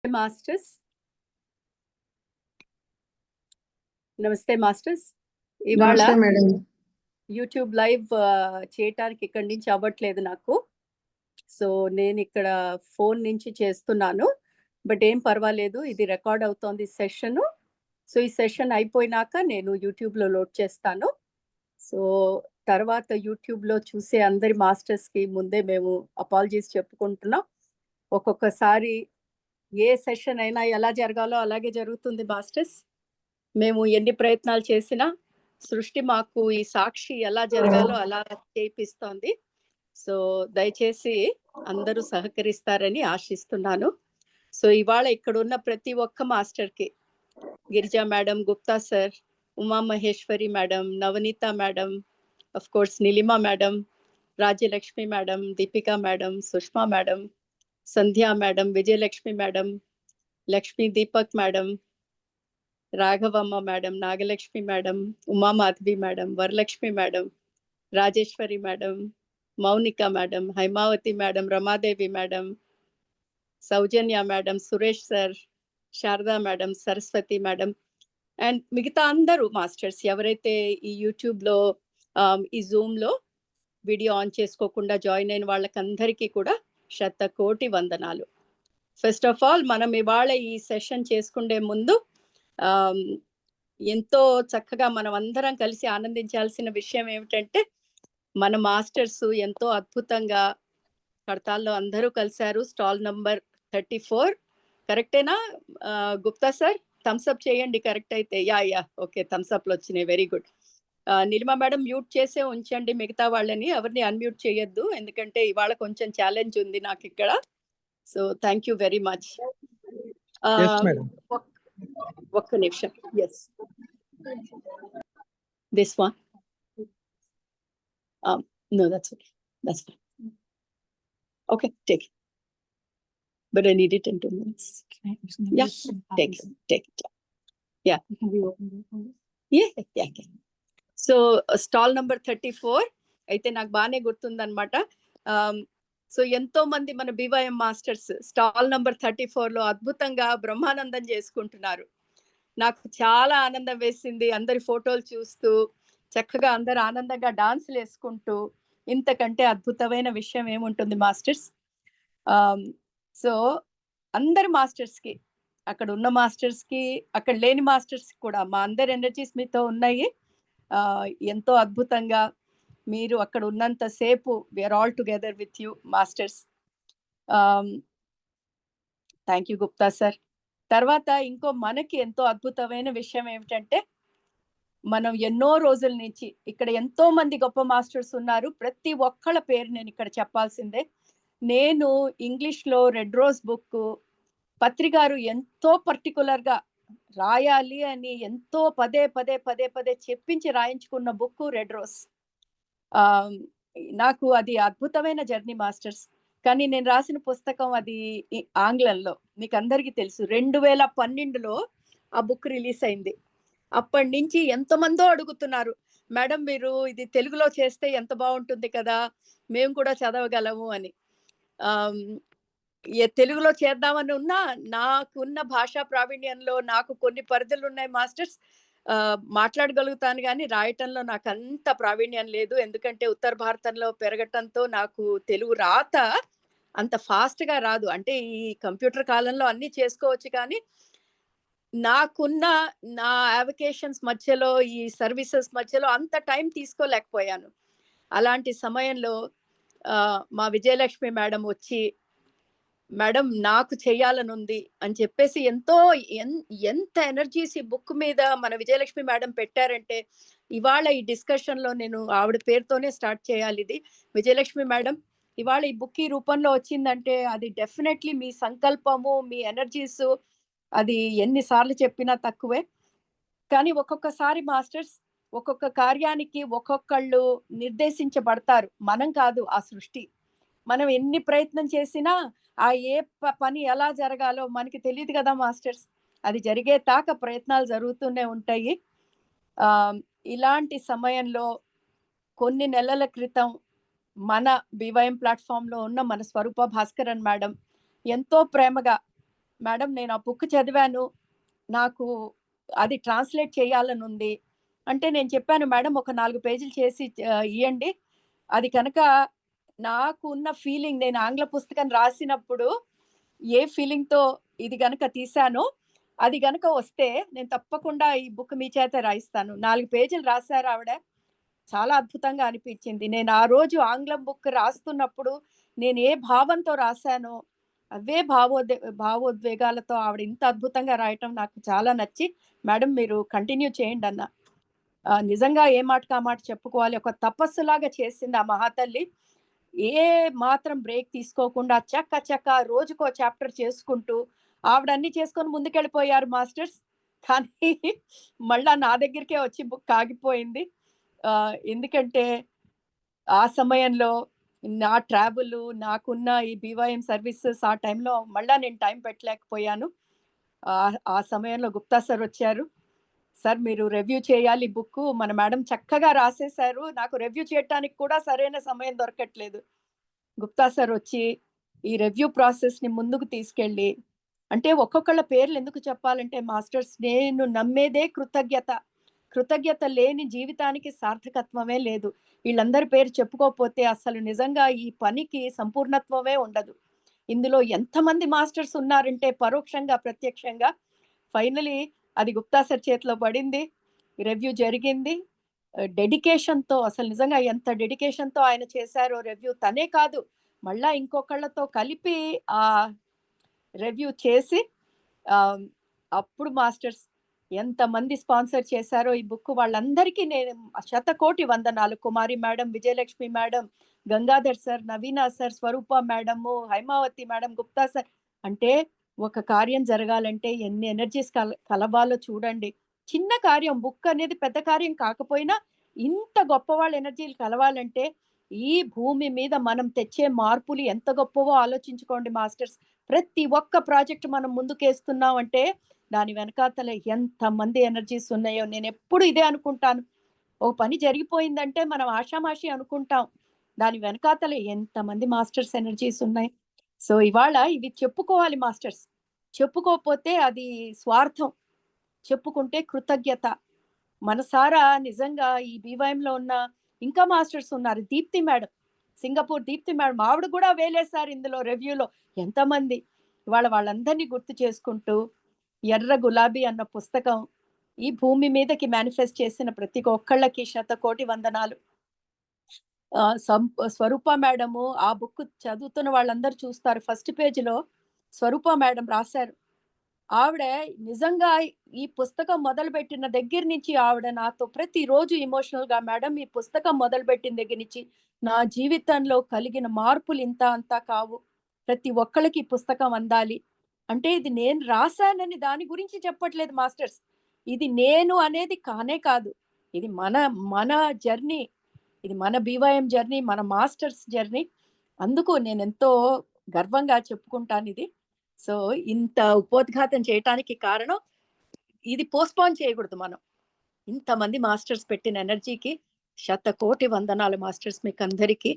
Masters. నమస్తే masters. ఇవాళ నమస్తే మేడం. యూట్యూబ్ లైవ్ చేయటానికి ఇక్కడి నుంచి అవ్వట్లేదు నాకు. సో, నేనిక్కడ ఫోన్ నుంచి చేస్తున్నాను. బట్ ఏం పర్వాలేదు. ఇది రికార్డ్ అవుతోంది సెషను. సో, ఈ సెషన్ అయిపోయినాక నేను యూట్యూబ్‌లో లోడ్ చేస్తాను. సో, తర్వాత యూట్యూబ్‌లో చూసే అందరి మాస్టర్స్‌కి ముందే మేము అపాలజీస్ చెప్పుకుంటున్నాం. ఒక్కొక్కసారి ఏ సెషన్ అయినా ఎలా జరగాలో అలాగే జరుగుతుంది మాస్టర్స్. మేము ఎన్ని ప్రయత్నాలు చేసినా సృష్టి మాకు ఈ సాక్షి ఎలా జరగాలో అలా చేయిపిస్తోంది. సో, దయచేసి అందరూ సహకరిస్తారని ఆశిస్తున్నాను. సో, ఇవాళ ఇక్కడున్న ప్రతి ఒక్క మాస్టర్‌కి Girija madam, Gupta sir, Uma Maheshwari madam, Navaneetha madam, of course Neelima madam, Rajyalakshmi madam, Deepika madam, Sushma madam, Sandhya madam, Vijayalakshmi madam, Lakshmi Deepak madam, Raghavamma madam, Nagalakshmi madam, Umamadhavi madam, Varalakshmi madam, Rajeshwari madam, Mounika madam, Haimavathi madam, Ramadevi madam, Sowjanya madam, Suresh sir, Sharada madam, Saraswathi madam and మిగతా అందరూ మాస్టర్స్ ఎవరైతే ఈ యూట్యూబ్లో ఈ జూమ్లో వీడియో ఆన్ చేసుకోకుండా జాయిన్ అయిన వాళ్ళకందరికీ కూడా శతకోటి వందనాలు. ఫస్ట్ ఆఫ్ ఆల్ మనం ఇవాళ ఈ సెషన్ చేసుకునే ముందు ఎంతో చక్కగా మనం అందరం కలిసి ఆనందించాల్సిన విషయం ఏమిటంటే మన మాస్టర్స్ ఎంతో అద్భుతంగా కడతాల్లో అందరూ కలిశారు. స్టాల్ నంబర్ 34 కరెక్టేనా గుప్తా సార్? థమ్స్అప్ చేయండి కరెక్ట్ అయితే. యా ఓకే, థమ్స్అప్లు వచ్చినాయి, very good. Neelima madam mute చేసే ఉంచండి మిగతా వాళ్ళని, ఎవరిని అన్మ్యూట్ చేయొద్దు, ఎందుకంటే ఇవాళ కొంచెం ఛాలెంజ్ ఉంది నాకు ఇక్కడ. So thank you very much. ఒక్క నిమిషం. Yes, this one. No, that's okay. That's fine. Okay, take it. But I need it in 2 minutes. Yeah, take it. Yeah. Yeah. So, stall number 34 అయితే నాకు బాగానే గుర్తుందనమాట. So ఎంతో మంది మన BYM masters stall number 34లో అద్భుతంగా బ్రహ్మానందం చేసుకుంటున్నారు. నాకు చాలా ఆనందం వేసింది అందరి ఫోటోలు చూస్తూ, చక్కగా అందరు ఆనందంగా డాన్సులు వేసుకుంటూ. ఇంతకంటే అద్భుతమైన విషయం ఏముంటుంది మాస్టర్స్? సో అందరి మాస్టర్స్కి, అక్కడ ఉన్న మాస్టర్స్కి, అక్కడ లేని మాస్టర్స్కి కూడా మా అందరి ఎనర్జీస్ మీతో ఉన్నాయి. ఎంతో అద్భుతంగా మీరు అక్కడ ఉన్నంతసేపు we're all together with you masters. Thank you Gupta sir. తర్వాత ఇంకో మనకి ఎంతో అద్భుతమైన విషయం ఏమిటంటే, మనం ఎన్నో రోజుల నుంచి ఇక్కడ ఎంతో మంది గొప్ప మాస్టర్స్ ఉన్నారు. ప్రతి ఒక్కళ్ళ పేరు నేను ఇక్కడ చెప్పాల్సిందే. నేను ఇంగ్లీష్లో రెడ్ రోజ్ బుక్ పత్రికారు ఎంతో పర్టికులర్గా రాయాలి అని ఎంతో పదే చెప్పించి రాయించుకున్న బుక్ రెడ్ రోజ్. నాకు అది అద్భుతమైన జర్నీ మాస్టర్స్. కానీ నేను రాసిన పుస్తకం అది ఆంగ్లంలో, మీకు అందరికీ తెలుసు. 2012లో ఆ బుక్ రిలీజ్ అయింది. అప్పటి నుంచి ఎంతమందో అడుగుతున్నారు, మేడం మీరు ఇది తెలుగులో చేస్తే ఎంత బాగుంటుంది కదా, మేము కూడా చదవగలము అని. తెలుగులో చేద్దామని ఉన్నా నాకున్న భాషా ప్రావీణ్యంలో నాకు కొన్ని పరిధులు ఉన్నాయి మాస్టర్స్. మాట్లాడగలుగుతాను కానీ రాయటంలో నాకు అంత ప్రావీణ్యం లేదు. ఎందుకంటే ఉత్తర భారతంలో పెరగటంతో నాకు తెలుగు రాత అంత ఫాస్ట్గా రాదు. అంటే ఈ కంప్యూటర్ కాలంలో అన్నీ చేసుకోవచ్చు, కానీ నాకున్న నా అప్లికేషన్స్ మధ్యలో, ఈ సర్వీసెస్ మధ్యలో అంత టైం తీసుకోలేకపోయాను. అలాంటి సమయంలో మా విజయలక్ష్మి మేడం వచ్చి, మేడం నాకు చేయాలని ఉంది అని చెప్పేసి ఎంత ఎనర్జీస్ ఈ బుక్ మీద మన విజయలక్ష్మి మేడం పెట్టారంటే, ఇవాళ ఈ డిస్కషన్లో నేను ఆవిడ పేరుతోనే స్టార్ట్ చేయాలి. ఇది విజయలక్ష్మి మేడం ఇవాళ ఈ బుక్ ఈ రూపంలో వచ్చిందంటే అది డెఫినెట్లీ మీ సంకల్పము, మీ ఎనర్జీస్, అది ఎన్నిసార్లు చెప్పినా తక్కువే. కానీ ఒక్కొక్కసారి మాస్టర్స్ ఒక్కొక్క కార్యానికి ఒక్కొక్కళ్ళు నిర్దేశించబడతారు, మనం కాదు, ఆ సృష్టి. మనం ఎన్ని ప్రయత్నం చేసినా ఆ ఏ పని ఎలా జరగాలో మనకి తెలియదు కదా మాస్టర్స్. అది జరిగే తాక ప్రయత్నాలు జరుగుతూనే ఉంటాయి. ఇలాంటి సమయంలో కొన్ని నెలల క్రితం మన BYM ప్లాట్ఫామ్లో ఉన్న మన స్వరూప భాస్కరన్ మేడం ఎంతో ప్రేమగా మేడం నేను ఆ బుక్ చదివాను. నాకు అది ట్రాన్స్‌లేట్ చేయాలనుంది. అంటే నేను చెప్పాను, మేడం ఒక 4 పేజీలు చేసి ఇయ్యండి. అది కనుక నాకున్న ఫీలింగ్ నేను ఆంగ్ల పుస్తకం రాసినప్పుడు ఏ ఫీలింగ్‌తో ఇది గనక తీశానో, అది గనక వస్తే నేను తప్పకుండా ఈ బుక్ మీ చేత రాయిస్తాను. 4 పేజీలు రాసారావిడ. చాలా అద్భుతంగా అనిపించింది. నేను ఆ రోజు ఆంగ్లం బుక్ రాస్తున్నప్పుడు నేను ఏ భావంతో రాసానో, అవే భావోద్వేగాలతో ఆవిడ ఇంత అద్భుతంగా రాయటం నాకు చాలా నచ్చి, "మేడం మీరు కంటిన్యూ చేయండన్నా." నిజంగా ఏ మాటకి ఆ మాట చెప్పుకోవాలి. ఒక తపస్సులాగా చేసింది ఆ మహాతల్లి. ఏ మాత్రం బ్రేక్ తీసుకోకుండా చక రోజుకో చాప్టర్ చేసుకుంటూ, ఆవిడ అన్ని చేసుకొని ముందుకెళ్ళిపోయారు మాస్టర్స్. కానీ మళ్ళా నా దగ్గరికే వచ్చి బుక్ ఆగిపోయింది. ఎందుకంటే ఆ సమయంలో నా ట్రావెలు, నాకున్న ఈ బీవైఎం సర్వీసెస్ ఆ టైంలో మళ్ళా నేను టైం పెట్టలేకపోయాను. ఆ సమయంలో గుప్తా సార్ వచ్చారు. "సార్ మీరు రివ్యూ చేయాలి బుక్కు. మన మేడం చక్కగా రాసేశారు. నాకు రివ్యూ చేయటానికి కూడా సరైన సమయం దొరకట్లేదు." గుప్తా సార్ వచ్చి ఈ రివ్యూ ప్రాసెస్‌ని ముందుకు తీసుకెళ్ళి, అంటే ఒక్కొక్కళ్ళ పేర్లు ఎందుకు చెప్పాలంటే మాస్టర్స్ నేను నమ్మేదే కృతజ్ఞత. కృతజ్ఞత లేని జీవితానికి సార్థకత్వమే లేదు. వీళ్ళందరి పేరు చెప్పుకోకపోతే అసలు నిజంగా ఈ పనికి సంపూర్ణత్వమే ఉండదు. ఇందులో ఎంతమంది మాస్టర్స్ ఉన్నారంటే పరోక్షంగా, ప్రత్యక్షంగా ఫైనలీ అది గుప్తా సార్ చేతిలో పడింది. రివ్యూ జరిగింది. డెడికేషన్‌తో అసలు నిజంగా ఎంత డెడికేషన్‌తో ఆయన చేశారో రివ్యూ. తనే కాదు, మళ్ళా ఇంకొకళ్ళతో కలిపి ఆహ్, రివ్యూ చేసి ఆహ్, అప్పుడు మాస్టర్స్ ఎంతమంది స్పాన్సర్ చేశారో ఈ బుక్ వాళ్ళందరికీ నేను శతకోటి వందనాలు. Kumari madam, Vijayalakshmi madam, Gangadhar sir, Naveena sir, Swaroopa madam, Haimavathi madam, Gupta sir. అంటే ఒక కార్యం జరగాలంటే ఎన్ని ఎనర్జీస్ కలవాలో చూడండి. చిన్న కార్యం బుక్ అనేది పెద్ద కార్యం కాకపోయినా ఇంత గొప్పవాళ్ళ ఎనర్జీలు కలవాలంటే ఈ భూమి మీద మనం తెచ్చే మార్పులు ఎంత గొప్పవో ఆలోచించుకోండి మాస్టర్స్. ప్రతి ఒక్క ప్రాజెక్ట్ మనం ముందుకేస్తున్నాం అంటే, దాని వెనకాతల ఎంతమంది ఎనర్జీస్ ఉన్నాయో నేనెప్పుడు ఇదే అనుకుంటాను. ఓ పని జరిగిపోయిందంటే మనం ఆషామాషీ అనుకుంటాం. దాని వెనకాతల ఎంతమంది మాస్టర్స్ ఎనర్జీస్ ఉన్నాయి. సో, ఇవాళ ఇవి చెప్పుకోవాలి మాస్టర్స్. చెప్పుకోకపోతే అది స్వార్థం. చెప్పుకుంటే కృతజ్ఞత. మనసారా నిజంగా ఈ బీవైఎంలో ఉన్న ఇంకా మాస్టర్స్ ఉన్నారు. Deepti madam, Singapore Deepti madam ఆవిడ కూడా వేలేసారు ఇందులో రివ్యూలో. ఎంతమంది! ఇవాళ వాళ్ళందరినీ గుర్తు చేసుకుంటూ 'ఎర్ర గులాబీ' అన్న పుస్తకం ఈ భూమి మీదకి మేనిఫెస్ట్ చేసిన ప్రతి ఒక్కళ్ళకి శతకోటి వందనాలు. స్వరూప మేడము ఆ బుక్ చదువుతున్న వాళ్ళందరూ చూస్తారు. ఫస్ట్ పేజ్‌లో స్వరూప మేడం రాసారు. ఆవిడ నిజంగా ఈ పుస్తకం మొదలుపెట్టిన దగ్గర నుంచి ఆవిడ నాతో ప్రతిరోజు ఎమోషనల్‌గా, "మేడం ఈ పుస్తకం మొదలుపెట్టిన దగ్గర నుంచి నా జీవితంలో కలిగిన మార్పులు ఇంత అంతా కావు. ప్రతి ఒక్కళ్ళకి ఈ పుస్తకం అందాలి." అంటే ఇది నేను రాసానని దాని గురించి చెప్పట్లేదు మాస్టర్స్. ఇది నేను అనేది కానే కాదు. ఇది మన మన జర్నీ. ఇది మన బీవైఎం జర్నీ, మన మాస్టర్స్ జర్నీ. అందుకు నేనెంతో గర్వంగా చెప్పుకుంటానిది. సో, ఇంత ఉపోద్ఘాతం చేయటానికి కారణం ఇది పోస్ట్‌పోన్ చేయకూడదు మనం. ఇంతమంది మాస్టర్స్ పెట్టిన ఎనర్జీకి శతకోటి వందనాలు మాస్టర్స్ మీకందరికీ.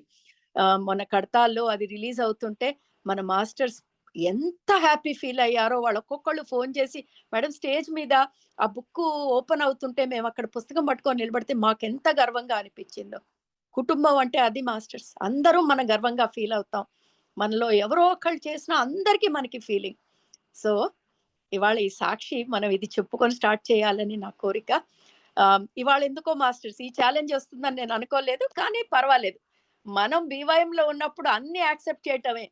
మొన్న కడతాల్లో అది రిలీజ్ అవుతుంటే మన మాస్టర్స్ ఎంత హ్యాపీ ఫీల్ అయ్యారో వాళ్ళు ఒక్కొక్కళ్ళు ఫోను చేసి, "మేడం స్టేజ్ మీద ఆ బుక్కు ఓపెన్ అవుతుంటే మేమక్కడ పుస్తకం పట్టుకొని నిలబడితే మాకెంత గర్వంగా అనిపిచ్చిందో." కుటుంబం అంటే అది మాస్టర్స్. అందరూ మనం గర్వంగా ఫీల్ అవుతాం. మనలో ఎవరో ఒకళ్ళు చేసినా అందరికీ మనకి ఫీలింగ్. సో, ఇవాళ ఈ సాక్షి మనం ఇది చెప్పుకొని స్టార్ట్ చేయాలని నా కోరిక. ఇవాళ ఎందుకో మాస్టర్స్ ఈ ఛాలెంజ్ వస్తుందని నేను అనుకోలేదు. కానీ పర్వాలేదు. మనం బీవైఎంలో ఉన్నప్పుడు అన్నీ యాక్సెప్ట్ చేయటమే.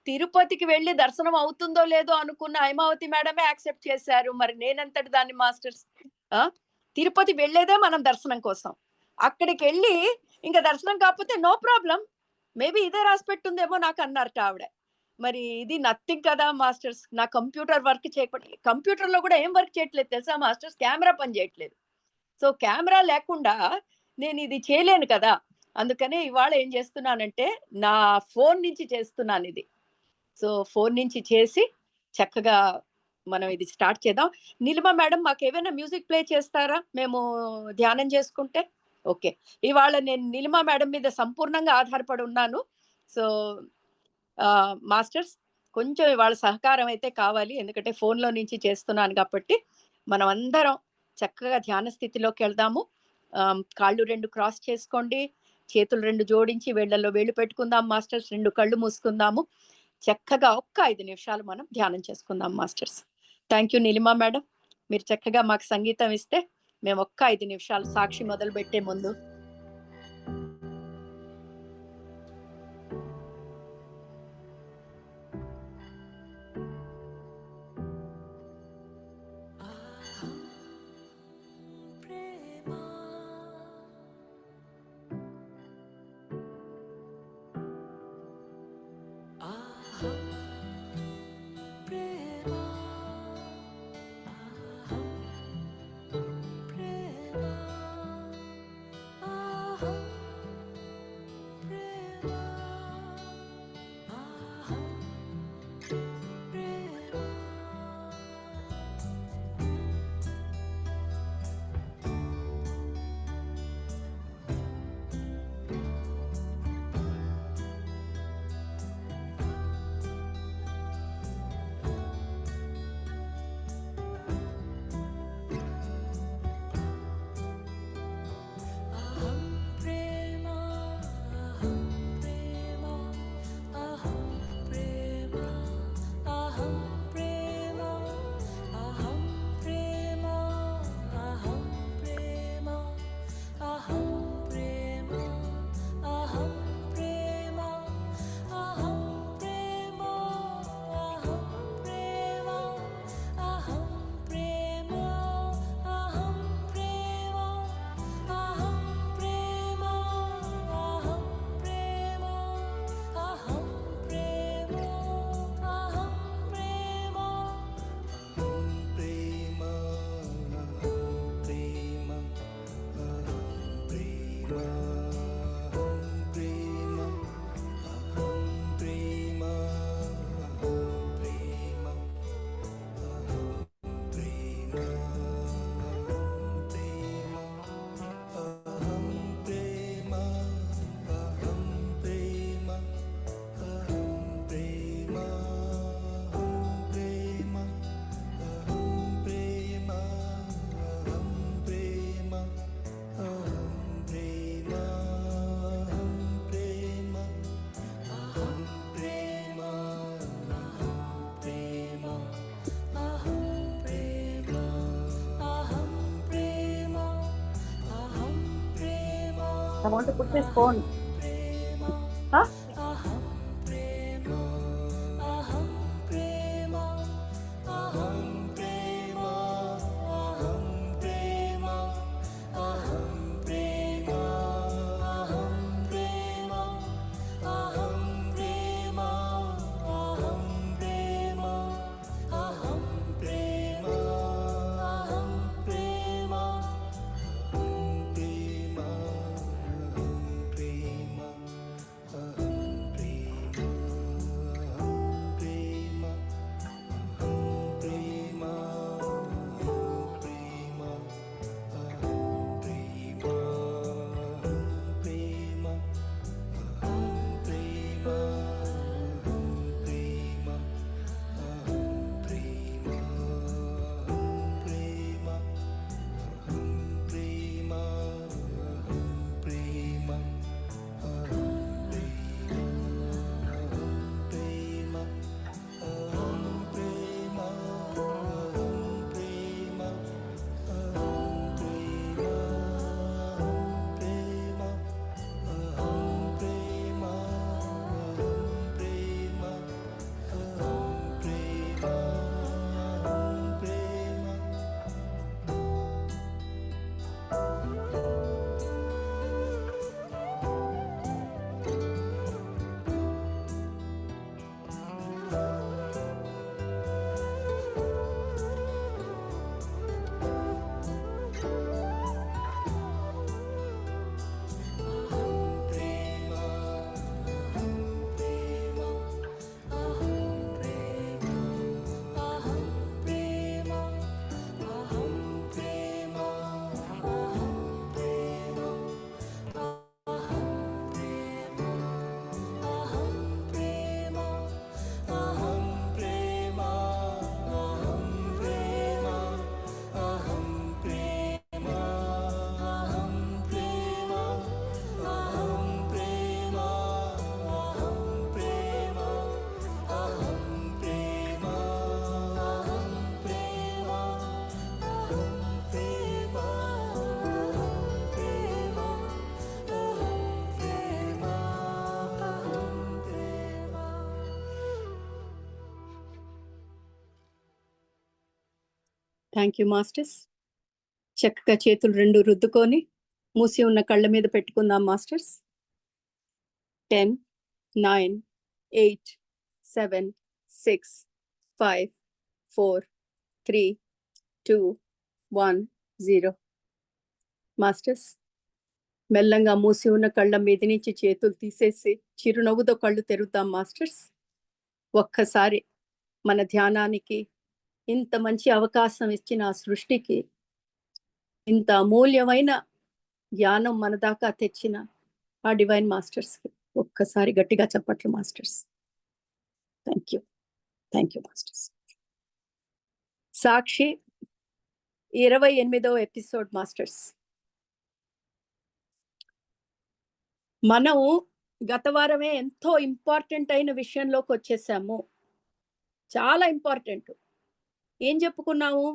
తిరుపతికి వెళ్లి దర్శనం అవుతుందో లేదో అనుకున్న హైమావతి మేడమే యాక్సెప్ట్ చేశారు. మరి నేనెంతటి దాన్ని మాస్టర్స్. ఆ! తిరుపతి వెళ్ళేదే మనం దర్శనం కోసం. అక్కడికెళ్ళి ఇంక దర్శనం కాకపోతే నో ప్రాబ్లమ్. మేబీ ఇదే రాసిపెట్టుందేమో నాకన్నారట ఆవిడ. మరి ఇది నథింగ్ కదా మాస్టర్స్. నా కంప్యూటర్ వర్క్ చేయకపోతే కంప్యూటర్‌లో కూడా ఏం వర్క్ చేయట్లేదు తెలుసా మాస్టర్స్? కెమెరా పని చేయట్లేదు. సో, కెమెరా లేకుండా నేనిది చేయలేను కదా! అందుకనే ఇవాళ ఏం చేస్తున్నానంటే, నా ఫోను నుంచి చేస్తున్నానిది. సో, ఫోను నుంచి చేసి చక్కగా మనం ఇది స్టార్ట్ చేద్దాం. నీలిమ మేడం మాకేమైనా మ్యూజిక్ ప్లే చేస్తారా? మేము ధ్యానం చేసుకుంటే? ఓకే. ఇవాళ నేను నీలిమ మేడం మీద సంపూర్ణంగా ఆధారపడి ఉన్నాను. సో, మాస్టర్స్ కొంచెం వాళ్ళ సహకారం అయితే కావాలి. ఎందుకంటే ఫోన్‌లో నుంచి చేస్తున్నాను కాబట్టి, మనమందరం చక్కగా ధ్యాన స్థితిలోకెళ్దాము. కాళ్ళు 2 క్రాస్ చేసుకోండి. చేతులు 2 జోడించి వేళ్ళలో వేళ్ళు పెట్టుకుందాం మాస్టర్స్. 2 కళ్ళు మూసుకుందాము. చక్కగా ఒక్క 5 నిమిషాలు మనం ధ్యానం చేసుకుందాం masters. Thank you Neelima madam. మీరు చక్కగా మాకు సంగీతం ఇస్తే, మేము ఒక్క 5 నిమిషాలు సాక్షి మొదలుపెట్టే ముందు I want to put this phone. Huh? Thank you masters. చక్కగా చేతులు 2 రుద్దుకొని మూసి ఉన్న కళ్ళ మీద పెట్టుకుందాం మాస్టర్స్. 10, 9, 8, 7, 6, 5, 4, 3, 2, 1, 0. మాస్టర్స్ మెల్లంగా మూసి ఉన్న కళ్ళ మీద నుంచి చేతులు తీసేసి చిరునవ్వుతో కళ్ళు తెరుద్దాం మాస్టర్స్. ఒక్కసారి మన ధ్యానానికి ఇంత మంచి అవకాశం ఇచ్చిన ఆ సృష్టికి, ఇంత అమూల్యమైన జ్ఞానం మన దాకా తెచ్చిన ఆ డివైన్ మాస్టర్స్కి ఒక్కసారి గట్టిగా చప్పట్లు masters. Thank you. Thank you masters. Sakshi 28వ ఎపిసోడ్ మాస్టర్స్. మనం గత వారమే ఎంతో ఇంపార్టెంట్ అయిన విషయంలోకి వచ్చేసాము. చాలా ఇంపార్టెంట్. ఏం చెప్పుకున్నాము?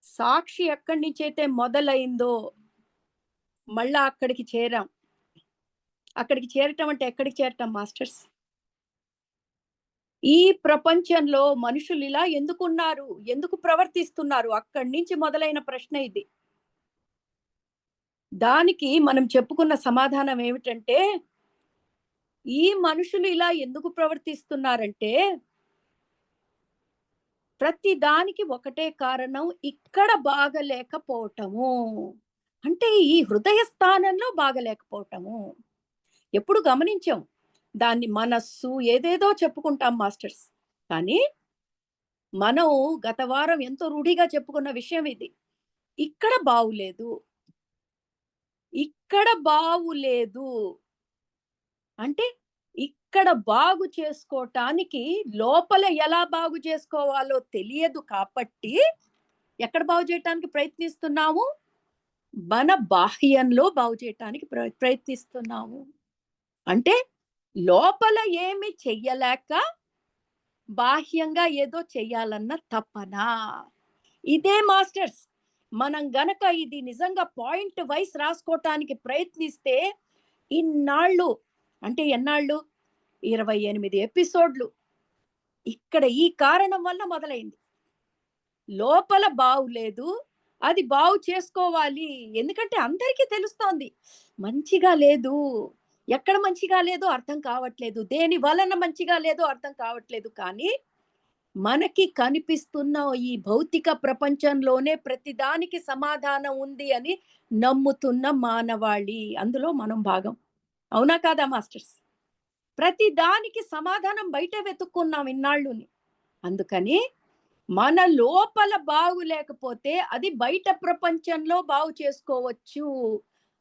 సాక్షి ఎక్కడి నుంచి అయితే మొదలైందో మళ్ళా అక్కడికి చేరాం. అక్కడికి చేరటం అంటే ఎక్కడికి చేరటం మాస్టర్స్? ఈ ప్రపంచంలో మనుషులు ఇలా ఎందుకున్నారు, ఎందుకు ప్రవర్తిస్తున్నారు, అక్కడి నుంచి మొదలైన ప్రశ్న ఇది. దానికి మనం చెప్పుకున్న సమాధానం ఏమిటంటే, ఈ మనుషులు ఇలా ఎందుకు ప్రవర్తిస్తున్నారంటే ప్రతి దానికి ఒకటే కారణం, ఇక్కడ బాగలేకపోవటము. అంటే ఈ హృదయ స్థానంలో బాగలేకపోవటము. ఎప్పుడు గమనించాం దాన్ని? మనస్సు ఏదేదో చెప్పుకుంటాం మాస్టర్స్. కానీ మనం గత వారం ఎంతో రూఢిగా చెప్పుకున్న విషయం ఇది. ఇక్కడ బావులేదు, ఇక్కడ బావులేదు అంటే ఇక్కడ బాగు చేసుకోవటానికి లోపల ఎలా బాగు చేసుకోవాలో తెలియదు కాబట్టి ఎక్కడ బాగు చేయటానికి ప్రయత్నిస్తున్నాము? మన బాహ్యంలో బాగు చేయటానికి ప్రయత్నిస్తున్నాము. అంటే లోపల ఏమి చెయ్యలేక బాహ్యంగా ఏదో చెయ్యాలన్న తపన. ఇదే మాస్టర్స్. మనం గనక ఇది నిజంగా పాయింట్ వైస్ రాసుకోవటానికి ప్రయత్నిస్తే ఇన్నాళ్ళు, అంటే ఎన్నాళ్ళు, 28 ఎపిసోడ్లు ఇక్కడ ఈ కారణం వల్ల మొదలైంది. లోపల బావులేదు, అది బాగు చేసుకోవాలి. ఎందుకంటే అందరికీ తెలుస్తోంది మంచిగా లేదు. ఎక్కడ మంచిగా లేదో అర్థం కావట్లేదు, దేని వలన మంచిగా లేదో అర్థం కావట్లేదు. కానీ మనకి కనిపిస్తున్న ఈ భౌతిక ప్రపంచంలోనే ప్రతిదానికి సమాధానం ఉంది అని నమ్ముతున్న మానవాళి, అందులో మనం భాగం. అవునా కాదా మాస్టర్స్? ప్రతి దానికి సమాధానం బయటే వెతుక్కున్నాం ఇన్నాళ్ళుని. అందుకని మన లోపల బాగు లేకపోతే అది బయట ప్రపంచంలో బాగు చేసుకోవచ్చు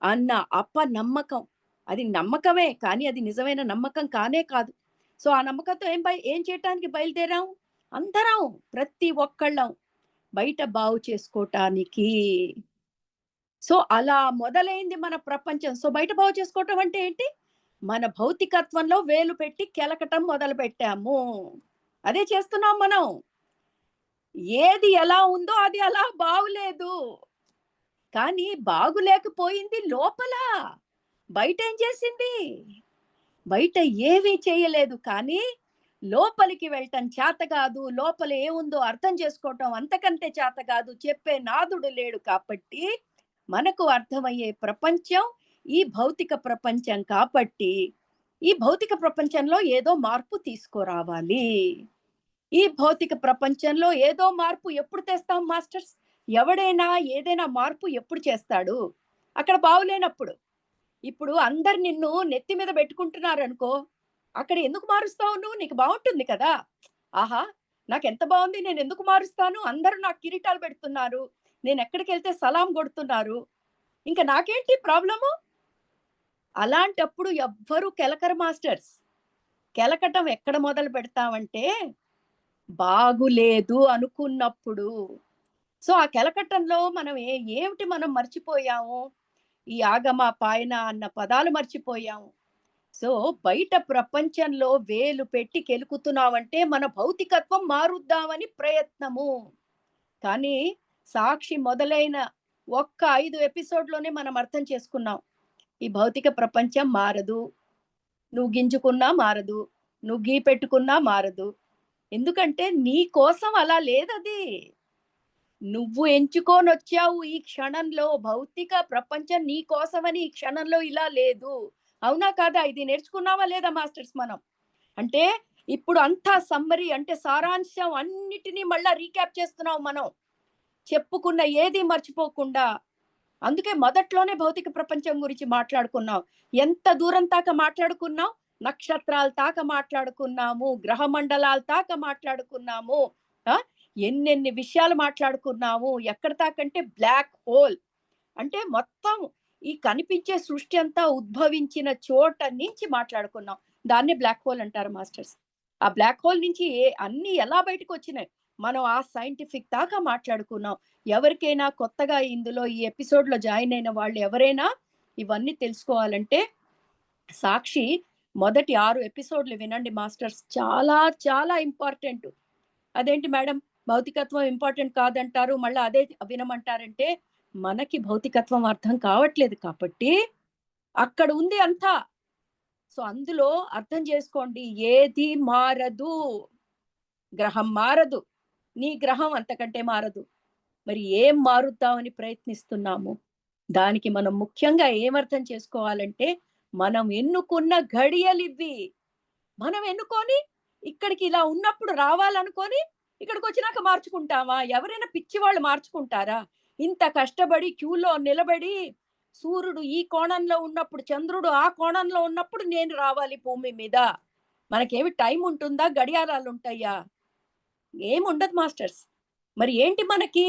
అన్న అపనమ్మకం. అది నమ్మకమే, కానీ అది నిజమైన నమ్మకం కానే కాదు. సో ఆ నమ్మకంతో ఏం చేయటానికి బయలుదేరాం? అందరం, ప్రతి ఒక్కళ్ళం బయట బాగు చేసుకోవటానికి. సో అలా మొదలైంది మన ప్రపంచం. సో బయట బాగు చేసుకోవటం అంటే ఏంటి? మన భౌతికత్వంలో వేలు పెట్టి కెలకటం మొదలు పెట్టాము. అదే చేస్తున్నాం మనం. ఏది ఎలా ఉందో అది అలా బాగులేదు, కానీ బాగులేకపోయింది లోపల. బయట ఏం చేసింది? బయట ఏమీ చేయలేదు, కానీ లోపలికి వెళ్ళటం చేత కాదు, లోపల ఏముందో అర్థం చేసుకోవటం అంతకంటే చేత కాదు. చెప్పే నాదుడు లేడు కాబట్టి మనకు అర్థమయ్యే ప్రపంచం ఈ భౌతిక ప్రపంచం కాబట్టి ఈ భౌతిక ప్రపంచంలో ఏదో మార్పు తీసుకురావాలి. ఈ భౌతిక ప్రపంచంలో ఏదో మార్పు ఎప్పుడు తెస్తాం మాస్టర్స్? ఎవడైనా ఏదైనా మార్పు ఎప్పుడు చేస్తాడు? అక్కడ బాగులేనప్పుడు. ఇప్పుడు అందరు నిన్ను నెత్తి మీద పెట్టుకుంటున్నారు అనుకో, అక్కడ ఎందుకు మారుస్తావు నువ్వు? నీకు బాగుంటుంది కదా. ఆహా, నాకెంత బాగుంది, నేను ఎందుకు మారుస్తాను? అందరూ నాకు కిరీటాలు పెడుతున్నారు, నేను ఎక్కడికి వెళ్తే సలాం కొడుతున్నారు, ఇంకా నాకేంటి ప్రాబ్లము? అలాంటప్పుడు ఎవ్వరూ కెలకరు మాస్టర్స్. కెలకటం ఎక్కడ మొదలు పెడతామంటే బాగులేదు అనుకున్నప్పుడు. సో ఆ కెలకటంలో మనం ఏమిటి మనం మర్చిపోయాము? ఈ ఆగమ పాయన అన్న పదాలు మర్చిపోయాము. సో బయట ప్రపంచంలో వేలు పెట్టి కెలుకుతున్నామంటే మన భౌతికత్వం మారుద్దామని ప్రయత్నము. కానీ సాక్షి మొదలైన ఒక్క 5 ఎపిసోడ్లోనే మనం అర్థం చేసుకున్నాం, ఈ భౌతిక ప్రపంచం మారదు. నువ్వు గింజుకున్నా మారదు, నువ్వు గీ పెట్టుకున్నా మారదు. ఎందుకంటే నీ కోసం అలా లేదది. నువ్వు ఎంచుకొనొచ్చావు ఈ క్షణంలో. భౌతిక ప్రపంచం నీ కోసమని ఈ క్షణంలో ఇలా లేదు. అవునా కాదా? ఇది నేర్చుకున్నామా లేదా మాస్టర్స్ మనం? అంటే ఇప్పుడు అంతా సమ్మరీ అంటే సారాంశం అన్నిటిని మళ్ళా రీక్యాప్ చేస్తున్నాం మనం. చెప్పుకున్న ఏది మర్చిపోకుండా. అందుకే మొదట్లోనే భౌతిక ప్రపంచం గురించి మాట్లాడుకున్నాం. ఎంత దూరం దాకా మాట్లాడుకున్నాం? నక్షత్రాల దాకా మాట్లాడుకున్నాము. గ్రహ మండలాల దాకా మాట్లాడుకున్నాము. ఆ! ఎన్నెన్ని విషయాలు మాట్లాడుకున్నాము. ఎక్కడి దాకంటే బ్లాక్ హోల్. అంటే మొత్తం ఈ కనిపించే సృష్టి అంతా ఉద్భవించిన చోట నుంచి మాట్లాడుకున్నాం. దాన్నే బ్లాక్ హోల్ అంటారు మాస్టర్స్. ఆ బ్లాక్ హోల్ నుంచి అన్నీ ఎలా బయటకొచ్చినాయి? మనం ఆ సైంటిఫిక్ దాకా మాట్లాడుకున్నాం. ఎవరికైనా కొత్తగా ఇందులో ఈ ఎపిసోడ్‌లో జాయిన్ అయిన వాళ్ళు ఎవరైనా ఇవన్నీ తెలుసుకోవాలంటే సాక్షి మొదటి 6 ఎపిసోడ్‌లు వినండి మాస్టర్స్. చాలా చాలా ఇంపార్టెంట్. అదేంటి మేడం భౌతికత్వం ఇంపార్టెంట్ కాదంటారు. మళ్ళా అదే వినమంటారంటే మనకి భౌతికత్వం అర్థం కావట్లేదు కాబట్టి అక్కడ ఉంది అంతా. సో, అందులో అర్థం చేసుకోండి ఏది మారదు. గ్రహం మారదు. నీ గ్రహం అంతకంటే మారదు. మరి ఏం మారుద్దామని ప్రయత్నిస్తున్నాము? దానికి మనం ముఖ్యంగా ఏమర్థం చేసుకోవాలంటే, మనం ఎన్నుకున్న ఘడియలివ్వి. మనం ఎన్నుకొని ఇక్కడికి ఇలా ఉన్నప్పుడు రావాలనుకోని, ఇక్కడికొచ్చినాక మార్చుకుంటామా? ఎవరైనా పిచ్చివాళ్ళు మార్చుకుంటారా? ఇంత కష్టపడి క్యూలో నిలబడి, సూర్యుడు ఈ కోణంలో ఉన్నప్పుడు, చంద్రుడు ఆ కోణంలో ఉన్నప్పుడు నేను రావాలి భూమి మీద. మనకేమి టైం ఉంటుందా? గడియారాలుంటాయా? ఏముండదు మాస్టర్స్. మరి ఏంటి మనకి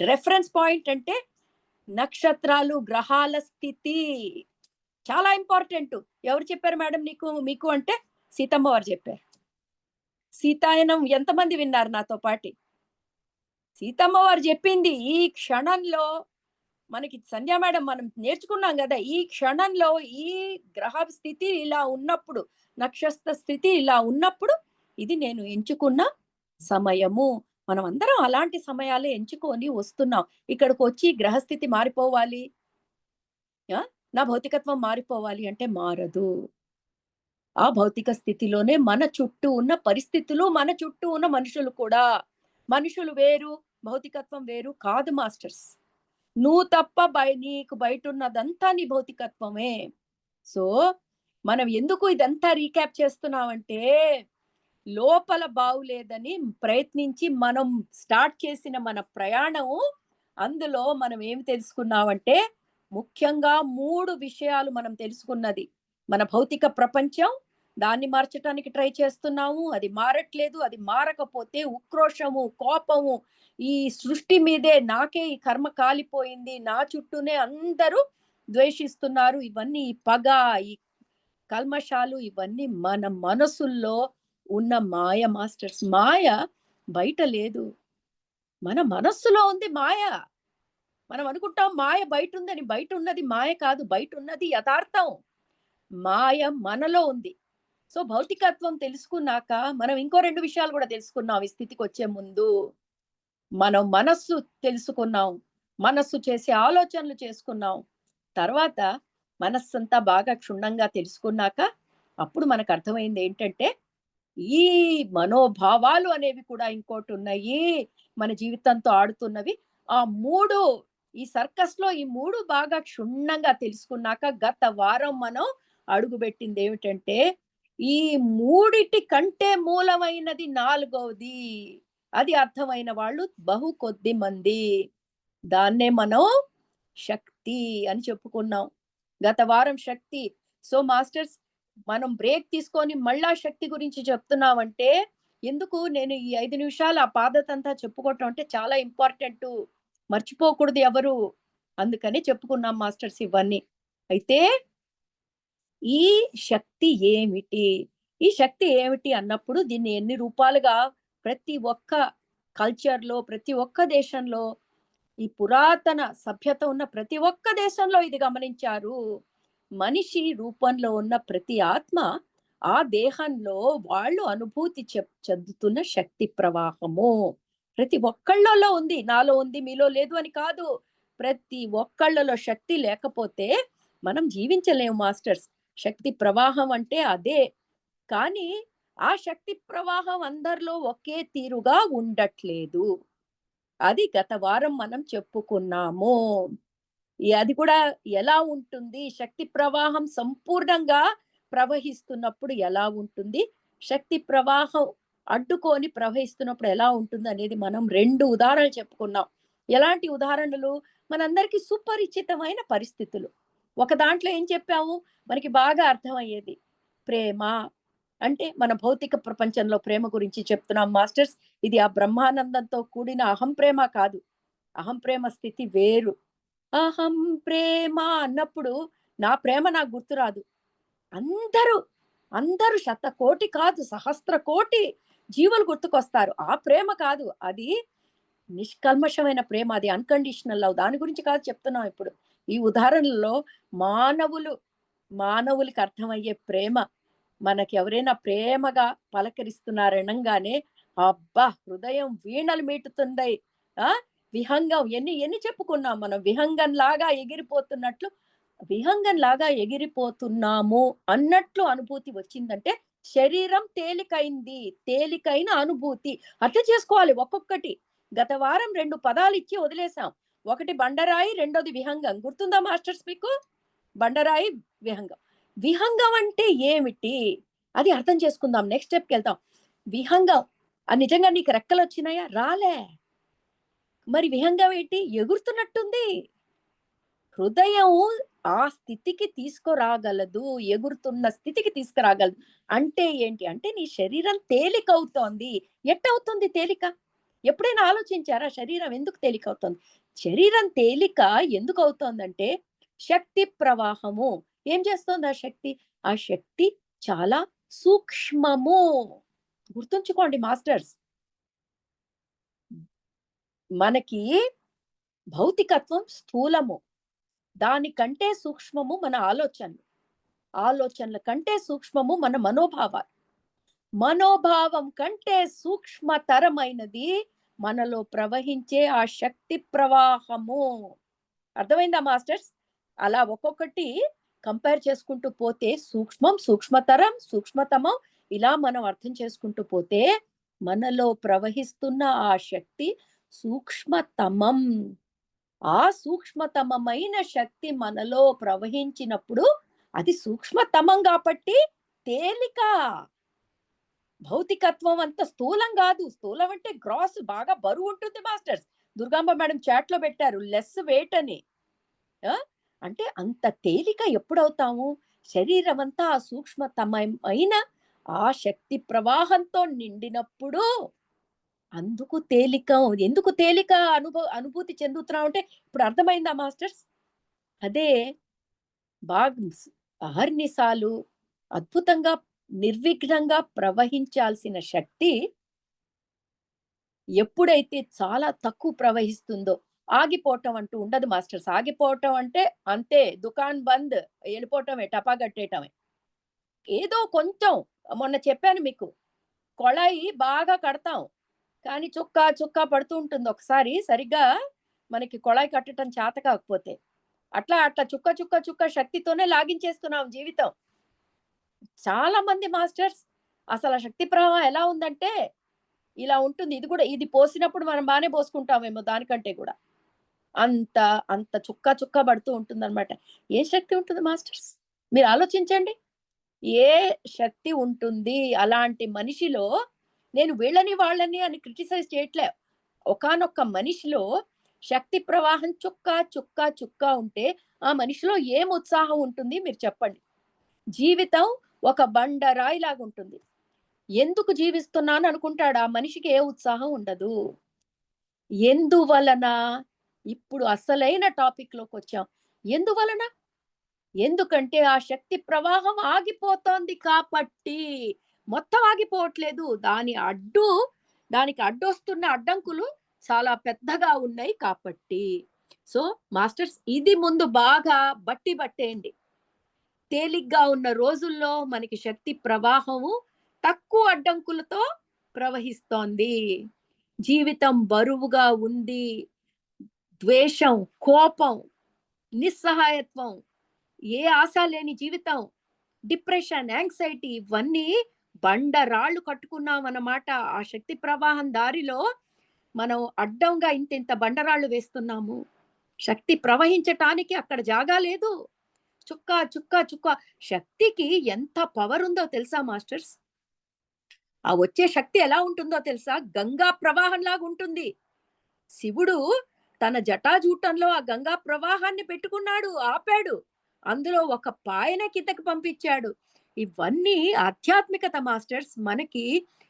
రెఫరెన్స్ పాయింట్ అంటే నక్షత్రాలు, గ్రహాల స్థితి. చాలా ఇంపార్టెంటు. ఎవరు చెప్పారు మేడం మీకు అంటే సీతమ్మ వారు చెప్పారు. సీతాయనం ఎంతమంది విన్నారు నాతో పాటి? సీతమ్మ వారు చెప్పింది ఈ క్షణంలో మనకి సంధ్యా మేడం మనం నేర్చుకున్నాం గదా! ఈ క్షణంలో ఈ గ్రహ స్థితి ఇలా ఉన్నప్పుడు, నక్షత్ర స్థితి ఇలా ఉన్నప్పుడు ఇది నేను ఎంచుకున్న సమయము. మనమందరం అలాంటి సమయాలే ఎంచుకొని వస్తున్నాం. ఇక్కడికొచ్చి గ్రహస్థితి మారిపోవాలి. ఆ! నా భౌతికత్వం మారిపోవాలి అంటే మారదు. ఆ భౌతిక స్థితిలోనే మన చుట్టూ ఉన్న పరిస్థితులు, మన చుట్టూ ఉన్న మనుషులు కూడా. మనుషులు వేరు, భౌతికత్వం వేరు కాదు మాస్టర్స్. నువ్వు తప్ప నీకు బయటున్నదంతా నీ భౌతికత్వమే. సో, మనం ఎందుకు ఇదంతా రీక్యాప్ చేస్తున్నామంటే, లోపల బాగులేదని ప్రయత్నించి మనం స్టార్ట్ చేసిన మన ప్రయాణం అందులో మనం ఏమి తెలుసుకున్నామంటే, ముఖ్యంగా 3 విషయాలు మనం తెలుసుకున్నది. మన భౌతిక ప్రపంచం, దాన్ని మార్చటానికి ట్రై చేస్తున్నాము. అది మారట్లేదు. అది మారకపోతే ఉక్రోషము, కోపము, ఈ సృష్టి మీదే నాకే ఈ కర్మ కాలిపోయింది. నా చుట్టూనే అందరూ ద్వేషిస్తున్నారు. ఇవన్నీ ఈ పగ, ఈ కల్మషాలు ఇవన్నీ మన మనసుల్లో ఉన్న మాయ మాస్టర్స్. మాయ బయట లేదు. మన మనస్సులో ఉంది మాయ. మనం అనుకుంటాం మాయ బయటుందని. బయటున్నది మాయ కాదు. బయటున్నది యథార్థం. మాయ మనలో ఉంది. సో, భౌతికత్వం తెలుసుకున్నాక మనం ఇంకో 2 విషయాలు గూడా తెలుసుకున్నాం ఈ స్థితికొచ్చే ముందు. మనం మనస్సు తెలుసుకున్నాం. మనస్సు చేసే ఆలోచనలు చేసుకున్నాం. తర్వాత మనస్సంతా బాగా క్షుణ్ణంగా తెలుసుకున్నాక, అప్పుడు మనకర్థమైందేంటంటే, ఈ మనోభావాలు అనేవి కూడా ఇంకోటున్నాయి. మన జీవితంతో ఆడుతున్నవి. ఆ 3 ఈ సర్కస్‌లో ఈ 3 బాగా క్షుణ్ణంగా తెలుసుకున్నాక, గత వారం మనం అడుగుబెట్టిందేమిటంటే, ఈ మూడిటి కంటే మూలమైనది నాలుగవది. అది అర్థమైన వాళ్ళు బహు కొద్ది మంది. దాన్నే మనం శక్తి అని చెప్పుకున్నాం. గత వారం శక్తి. సో, మాస్టర్స్ మనం బ్రేక్ తీసుకొని మళ్ళా శక్తి గురించి చెప్తున్నామంటే, ఎందుకు నేను ఈ 5 నిమిషాలు ఆ పాదతంతా చెప్పుకోవటం అంటే చాలా ఇంపార్టెంటు. మర్చిపోకూడదు ఎవరు. అందుకని చెప్పుకున్నాం మాస్టర్స్ ఇవన్నీ. అయితే ఈ శక్తి ఏమిటి? ఈ శక్తి ఏమిటి అన్నప్పుడు దీన్ని ఎన్ని రూపాలుగా ప్రతి ఒక్క కల్చర్‌లో, ప్రతి ఒక్క దేశంలో ఈ పురాతన సభ్యత ఉన్న ప్రతి ఒక్క దేశంలో ఇది గమనించారు. మనిషి రూపంలో ఉన్న ప్రతి ఆత్మ ఆ దేహంలో వాళ్ళు అనుభూతి చెందుతున్న శక్తి ప్రవాహము. ప్రతి ఒక్కళ్ళలో ఉంది. నాలో ఉంది, మీలో లేదు అని కాదు. ప్రతి ఒక్కళ్ళలో శక్తి లేకపోతే మనం జీవించలేము మాస్టర్స్. శక్తి ప్రవాహం అంటే అదే. కానీ ఆ శక్తి ప్రవాహం అందరిలో ఒకే తీరుగా ఉండట్లేదు. అది గత వారం మనం చెప్పుకున్నాము. అది కూడా ఎలా ఉంటుంది? శక్తి ప్రవాహం సంపూర్ణంగా ప్రవహిస్తున్నప్పుడు ఎలా ఉంటుంది? శక్తి ప్రవాహం అడ్డుకొని ప్రవహిస్తున్నప్పుడు ఎలా ఉంటుందనేది మనం 2 ఉదాహరణలు చెప్పుకున్నాం. ఎలాంటి ఉదాహరణలు? మనందరికీ సుపరిచితమైన పరిస్థితులు. ఒక దాంట్లో ఏం చెప్పాము? మనకి బాగా అర్థమయ్యేది. ప్రేమ అంటే మన భౌతిక ప్రపంచంలో ప్రేమ గురించి చెప్తున్నాం మాస్టర్స్. ఇది ఆ బ్రహ్మానందంతో కూడిన అహం ప్రేమ కాదు. అహం ప్రేమ స్థితి వేరు. అహం ప్రేమ అన్నప్పుడు నా ప్రేమ నాకు గుర్తురాదు. అందరూ, అందరూ శతకోటి కాదు, సహస్ర కోటి జీవులు గుర్తుకొస్తారు. ఆ ప్రేమ కాదు. అది నిష్కల్మషమైన ప్రేమ. అది అన్‌కండీషనల్ లవ్. దాని గురించి కాదు చెప్తున్నాం ఇప్పుడు. ఈ ఉదాహరణలో మానవులు, మానవులకి అర్థమయ్యే ప్రేమ. మనకెవరైనా ప్రేమగా పలకరిస్తున్నారనంగానే, అబ్బా! హృదయం వీణలు మీటుతుందయి. ఆ! విహంగం ఎన్ని ఎన్ని చెప్పుకున్నాం మనం. విహంగంలాగా ఎగిరిపోతున్నట్లు, విహంగంలాగా ఎగిరిపోతున్నాము అన్నట్లు అనుభూతి వచ్చిందంటే, శరీరం తేలికైంది. తేలికైన అనుభూతి. అర్థం చేసుకోవాలి ఒక్కొక్కటి. గత వారం 2 పదాలిచ్చి వదిలేసాం. ఒకటి బండరాయి, రెండోది విహంగం. గుర్తుందా మాస్టర్స్ మీకు? బండరాయి, విహంగం. విహంగం అంటే ఏమిటి? అది అర్థం చేసుకుందాం. నెక్స్ట్ స్టెప్‌కెళ్దాం. విహంగం నిజంగా నీకు రెక్కలొచ్చినాయా? రాలే. మరి విహంగం ఏంటి? ఎగురుతున్నట్టుంది. హృదయం ఆ స్థితికి తీసుకురాగలదు. ఎగురుతున్న స్థితికి తీసుకురాగలదు. అంటే ఏంటి? అంటే నీ శరీరం తేలికవుతోంది. ఎట్టవుతుంది తేలిక? ఎప్పుడైనా ఆలోచించారా? శరీరం ఎందుకు తేలికవుతోంది? శరీరం తేలిక ఎందుకవుతోందంటే, శక్తి ప్రవాహము. ఏం చేస్తోంది ఆ శక్తి? ఆ శక్తి చాలా సూక్ష్మము. గుర్తుంచుకోండి మాస్టర్స్. మనకి భౌతికత్వం స్థూలము. దానికంటే సూక్ష్మము మన ఆలోచనలు. ఆలోచనల కంటే సూక్ష్మము మన మనోభావాలు. మనోభావం కంటే సూక్ష్మతరమైనది మనలో ప్రవహించే ఆ శక్తి ప్రవాహము. అర్థమైందా మాస్టర్స్? అలా ఒక్కొక్కటి కంపేర్ చేసుకుంటూ పోతే సూక్ష్మం, సూక్ష్మతరం, సూక్ష్మతమం ఇలా మనం అర్థం చేసుకుంటూ పోతే మనలో ప్రవహిస్తున్న ఆ శక్తి సూక్ష్మతమం. ఆ సూక్ష్మతమమైన శక్తి మనలో ప్రవహించినప్పుడు అది సూక్ష్మతమం కాబట్టి తేలిక. భౌతికత్వం అంత స్థూలం గాదు. స్థూలం అంటే గ్రాస్ బాగా బరువుంటుంది మాస్టర్స్. దుర్గాంబ మేడం చాట్‌లో పెట్టారు. లెస్ వెయిట్ అని. ఆ! అంటే అంత తేలిక ఎప్పుడవుతాము? శరీరమంతా ఆ సూక్ష్మతమైన ఆ శక్తి ప్రవాహంతో నిండినప్పుడు అందుకు తేలిక. ఎందుకు తేలిక అనుభూతి చెందుతున్నామంటే ఇప్పుడు అర్థమైందా మాస్టర్స్? అదే అహర్నిశాలు అద్భుతంగా నిర్విఘ్నంగా ప్రవహించాల్సిన శక్తి ఎప్పుడైతే చాలా తక్కువ ప్రవహిస్తుందో, ఆగిపోవటం అంటూ ఉండదు మాస్టర్స్. ఆగిపోవటం అంటే అంతే దుకాన్ బంద్ ఎళ్ళిపోవటమే టపా కట్టేయటమే. ఏదో కొంచెం మొన్న చెప్పాను మీకు. కొళాయి బాగా కడతాం. కానీ చుక్క చుక్క పడుతూ ఉంటుంది ఒకసారి సరిగ్గా మనకి కొళాయి కట్టటం చేత కాకపోతే. అట్లా అట్లా చుక్క చుక్క చుక్క శక్తితోనే లాగించేస్తున్నాం జీవితం. చాలా మంది మాస్టర్స్ అసల శక్తి ప్రవాహం ఎలా ఉందంటే, ఇలా ఉంటుంది. ఇది కూడా ఇది పోసినప్పుడు మనం బానే పోసుకుంటామేమో దానికంటే గూడా. అంత, అంత చుక్క చుక్క పడుతూ ఉంటుందనమాట. ఏ శక్తి ఉంటుంది మాస్టర్స్? మీరు ఆలోచించండి. ఏ శక్తి ఉంటుంది? అలాంటి మనిషిలో నేను వీళ్ళని, వాళ్ళని అని క్రిటిసైజ్ చేయట్లే. ఒకానొక మనిషిలో శక్తి ప్రవాహం చుక్క, చుక్క, చుక్క ఉంటే, ఆ మనిషిలో ఏం ఉత్సాహం ఉంటుంది మీరు చెప్పండి? జీవితం ఒక బండరాయిలాగుంటుంది. ఎందుకు జీవిస్తున్నాను అనుకుంటాడు. ఆ మనిషికి ఏ ఉత్సాహం ఉండదు. ఎందువలన? ఇప్పుడు అసలైన టాపిక్‌లోకొచ్చాం. ఎందువలన? ఎందుకంటే ఆ శక్తి ప్రవాహం ఆగిపోతోంది కాబట్టి. మొత్తం ఆగిపోవట్లేదు. దానికి అడ్డొస్తున్న అడ్డంకులు చాలా పెద్దగా ఉన్నాయి కాబట్టి. సో, మాస్టర్స్ ఇది ముందు బాగా బట్టి పట్టేయండి. తేలిగ్గా ఉన్న రోజుల్లో మనకి శక్తి ప్రవాహము తక్కువ అడ్డంకులతో ప్రవహిస్తోంది. జీవితం బరువుగా ఉంది. ద్వేషం, కోపం, నిస్సహాయత్వం, ఏ ఆశ లేని జీవితం, డిప్రెషన్, యాంక్సైటీ ఇవన్నీ బండరాళ్ళు కట్టుకున్నామన్నమాట. ఆ శక్తి ప్రవాహం దారిలో మనం అడ్డంగా ఇంతింత బండరాళ్ళు వేస్తున్నాము. శక్తి ప్రవహించటానికి అక్కడ జాగా లేదు. చుక్క, చుక్క, చుక్క శక్తికి ఎంత పవరుందో తెలుసా మాస్టర్స్? ఆ వచ్చే శక్తి ఎలా ఉంటుందో తెలుసా? గంగా ప్రవాహంలాగా ఉంటుంది. శివుడు తన జటాజూటంలో ఆ గంగా ప్రవాహాన్ని పెట్టుకున్నాడు, ఆపాడు. అందులో ఒక పాయనే కిందకి పంపించాడు. ఇవన్నీ ఆధ్యాత్మికత మాస్టర్స్. మనకి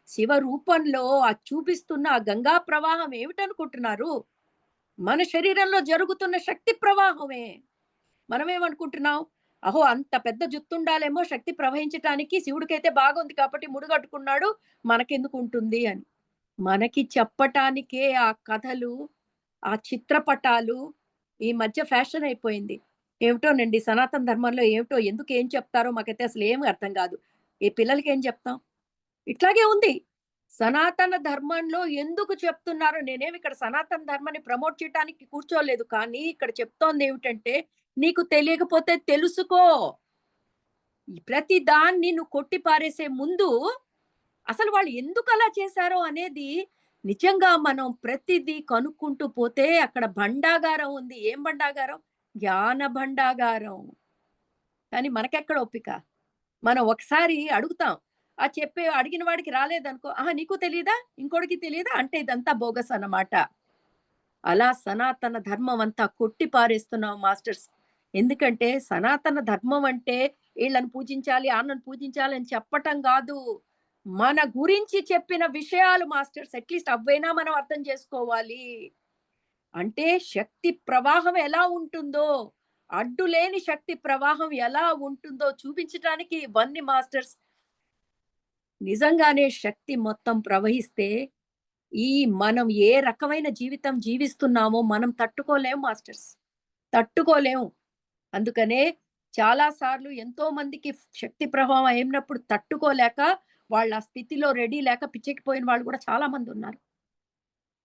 శివ రూపంలో చూపిస్తున్న ఆ గంగా ప్రవాహం ఏమిటనుకుంటున్నారు? మన శరీరంలో జరుగుతున్న శక్తి ప్రవాహమే. మనమేమనుకుంటున్నాం? అహో! అంత పెద్ద జుత్తుండాలేమో శక్తి ప్రవహించటానికి, శివుడికైతే బాగుంది కాబట్టి ముడుగట్టుకున్నాడు, మనకెందుకుంటుంది అని. మనకి చెప్పటానికే ఆ కథలు, ఆ చిత్రపటాలు ఈ మధ్య ఫ్యాషన్ అయిపోయింది. ఏమిటోనండి సనాతన ధర్మంలో ఏమిటో ఎందుకు ఏం చెప్తారో మాకైతే అసలేమి అర్థం కాదు. ఈ పిల్లలకేం చెప్తాం? ఇట్లాగే ఉంది. సనాతన ధర్మంలో ఎందుకు చెప్తున్నారో నేనేమి ఇక్కడ సనాతన ధర్మాన్ని ప్రమోట్ చేయటానికి కూర్చోలేదు. కానీ ఇక్కడ చెప్తోందేమిటంటే, నీకు తెలియకపోతే తెలుసుకో. ఈ ప్రతి దాన్ని నువ్వు కొట్టి పారేసే ముందు అసలు వాళ్ళు ఎందుకలా చేశారో అనేది నిజంగా మనం ప్రతిదీ కనుక్కుంటూ పోతే అక్కడ భండాగారం ఉంది. ఏం భండాగారం? జ్ఞాన భండాగారం. కానీ మనకెక్కడ ఓపిక? మనం ఒకసారి అడుగుతాం. ఆ అడిగిన వాడికి రాలేదనుకో, "ఆహా! నీకు తెలీదా? ఇంకోడికి తెలీదా?" అంటే ఇదంతా బోగస్ అన్నమాట. అలా సనాతన ధర్మం అంతా కొట్టి పారేస్తున్నాం మాస్టర్స్. ఎందుకంటే సనాతన ధర్మం అంటే ఈళ్ళని పూజించాలి, ఆళ్ళని పూజించాలి అని చెప్పటం గాదు. మన గురించి చెప్పిన విషయాలు మాస్టర్స్ అట్‌లీస్ట్ అవైనా మనం అర్థం చేసుకోవాలి. అంటే శక్తి ప్రవాహం ఎలా ఉంటుందో, అడ్డులేని శక్తి ప్రవాహం ఎలా ఉంటుందో చూపించటానికి ఇవన్నీ మాస్టర్స్. నిజంగానే శక్తి మొత్తం ప్రవహిస్తే, ఈ మనం ఏ రకమైన జీవితం జీవిస్తున్నామో మనం తట్టుకోలేము మాస్టర్స్. తట్టుకోలేము. అందుకనే చాలా సార్లు ఎంతో మందికి శక్తి ప్రభావం అయినప్పుడు తట్టుకోలేక, వాళ్ళ ఆ స్థితిలో రెడీ లేక పిచ్చెక్కిపోయిన వాళ్ళు కూడా చాలా మందున్నారు.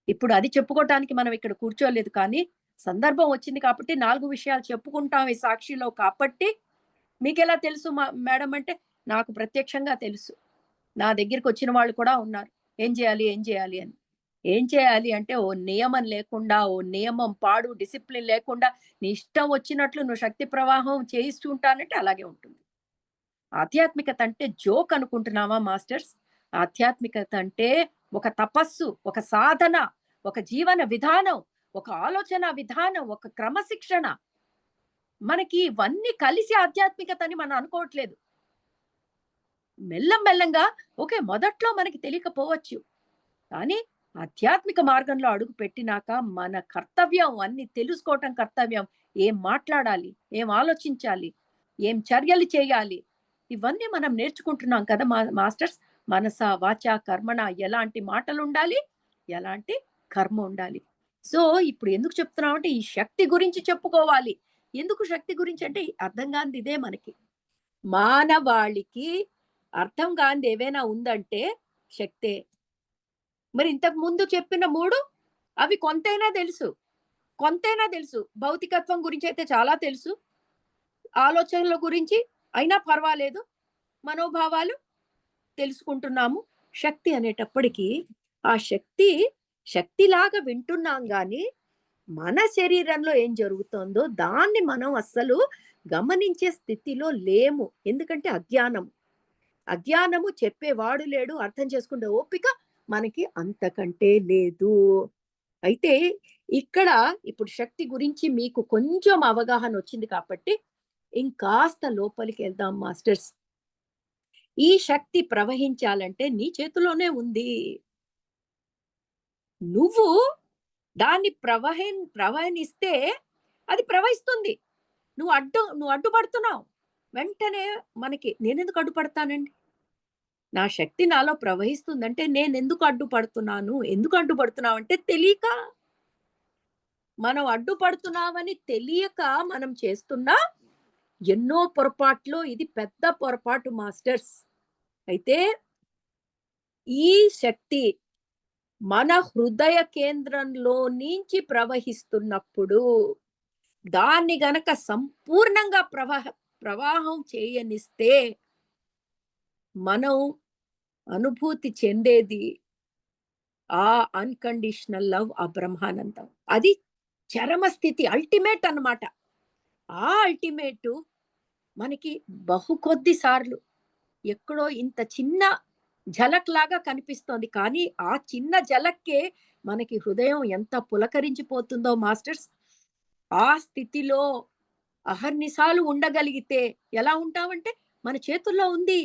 ఇప్పుడు అది చెప్పుకోవటానికి మనం ఇక్కడ కూర్చోలేదు కానీ, సందర్భం వచ్చింది కాబట్టి 4 విషయాలు చెప్పుకుంటాం ఈ సాక్షిలో కాబట్టి, మీకెలా తెలుసు మేడం అంటే, నాకు ప్రత్యక్షంగా తెలుసు. నా దగ్గరికొచ్చిన వాళ్ళు కూడా ఉన్నారు. ఏం చేయాలి? ఏం చేయాలి? అని. ఏం చేయాలి అంటే, ఓ నియమం లేకుండా, ఓ నియమం పాడు డిసిప్లిన్ లేకుండా, నీ ఇష్టం వచ్చినట్లు నువ్వు శక్తి ప్రవాహం చేయిస్తూ ఉంటానంటే అలాగే ఉంటుంది. ఆధ్యాత్మికత అంటే జోక్ అనుకుంటున్నావా మాస్టర్స్? ఆధ్యాత్మికత అంటే ఒక తపస్సు, ఒక సాధన, ఒక జీవన విధానం, ఒక ఆలోచన విధానం, ఒక క్రమశిక్షణ. మనకి ఇవన్నీ కలిసి ఆధ్యాత్మికతని మనం అనుకోవట్లేదు. మెల్లంగా ఓకే. మొదట్లో మనకి తెలియకపోవచ్చు. కానీ ఆధ్యాత్మిక మార్గంలో అడుగు పెట్టినాక మన కర్తవ్యం అన్నీ తెలుసుకోవటం కర్తవ్యం. ఏం మాట్లాడాలి? ఏం ఆలోచించాలి? ఏం చర్యలు చేయాలి? ఇవన్నీ మనం నేర్చుకుంటున్నాం కదా మాస్టర్స్. మనస, వాచ, కర్మణ ఎలాంటి మాటలుండాలి? ఎలాంటి కర్మ ఉండాలి? సో, ఇప్పుడు ఎందుకు చెప్తున్నామంటే ఈ శక్తి గురించి చెప్పుకోవాలి. ఎందుకు శక్తి గురించంటే అర్థం కానిది ఇదే మనకి. మానవాళికి అర్థం కానిది ఏవైనా ఉందంటే శక్తే. మరి ఇంతకు ముందు చెప్పిన 3 అవి కొంతైనా తెలుసు. కొంతైనా తెలుసు. భౌతికత్వం గురించయితే చాలా తెలుసు. ఆలోచనల గురించి అయినా పర్వాలేదు. మనోభావాలు తెలుసుకుంటున్నాము. శక్తి అనేటప్పటికి ఆ శక్తి శక్తిలాగా వింటున్నాం గానీ, మన శరీరంలో ఏం జరుగుతోందో దాన్ని మనం అస్సలు గమనించే స్థితిలో లేము. ఎందుకంటే అజ్ఞానం. అజ్ఞానము చెప్పేవాడు లేడు. అర్థం చేసుకునే ఓపిక మనకి అంతకంటే లేదు. అయితే ఇక్కడ ఇప్పుడు శక్తి గురించి మీకు కొంచెం అవగాహన వచ్చింది కాబట్టి, ఇంకాస్త లోపలికెళ్దాం మాస్టర్స్. ఈ శక్తి ప్రవహించాలంటే నీ చేతిలోనే ఉంది. నువ్వు దాన్ని ప్రవహినిస్తే అది ప్రవహిస్తుంది. నువ్వు అడ్డుపడుతున్నావు. వెంటనే మనకి నేనెందుకు అడ్డుపడతానండి? నా శక్తి నాలో ప్రవహిస్తుందంటే నేనెందుకు అడ్డుపడుతున్నాను? ఎందుకు అడ్డుపడుతున్నావంటే తెలియక. మనం అడ్డుపడుతున్నామని తెలియక మనం చేస్తున్న ఎన్నో పొరపాట్లు ఇది పెద్ద పొరపాటు మాస్టర్స్. అయితే ఈ శక్తి మన హృదయ కేంద్రంలో నుంచి ప్రవహిస్తున్నప్పుడు దాన్ని గనక సంపూర్ణంగా ప్రవాహం చేయనిస్తే మనం అనుభూతి చెందేది ఆ అన్‌కండిషనల్ లవ్, ఆ బ్రహ్మానందం. అది చరమ స్థితి, అల్టిమేట్ అన్నమాట. ఆ అల్టిమేటు మనకి బహు కొద్ది సార్లు ఎక్కడో ఇంత చిన్న ఝలక్ లాగా కనిపిస్తోంది. కానీ ఆ చిన్న ఝలక్కే మనకి హృదయం ఎంత పులకరించిపోతుందో మాస్టర్స్. ఆ స్థితిలో అహర్నిశాలు ఉండగలిగితే ఎలా ఉంటామంటే మన చేతుల్లో ఉంది.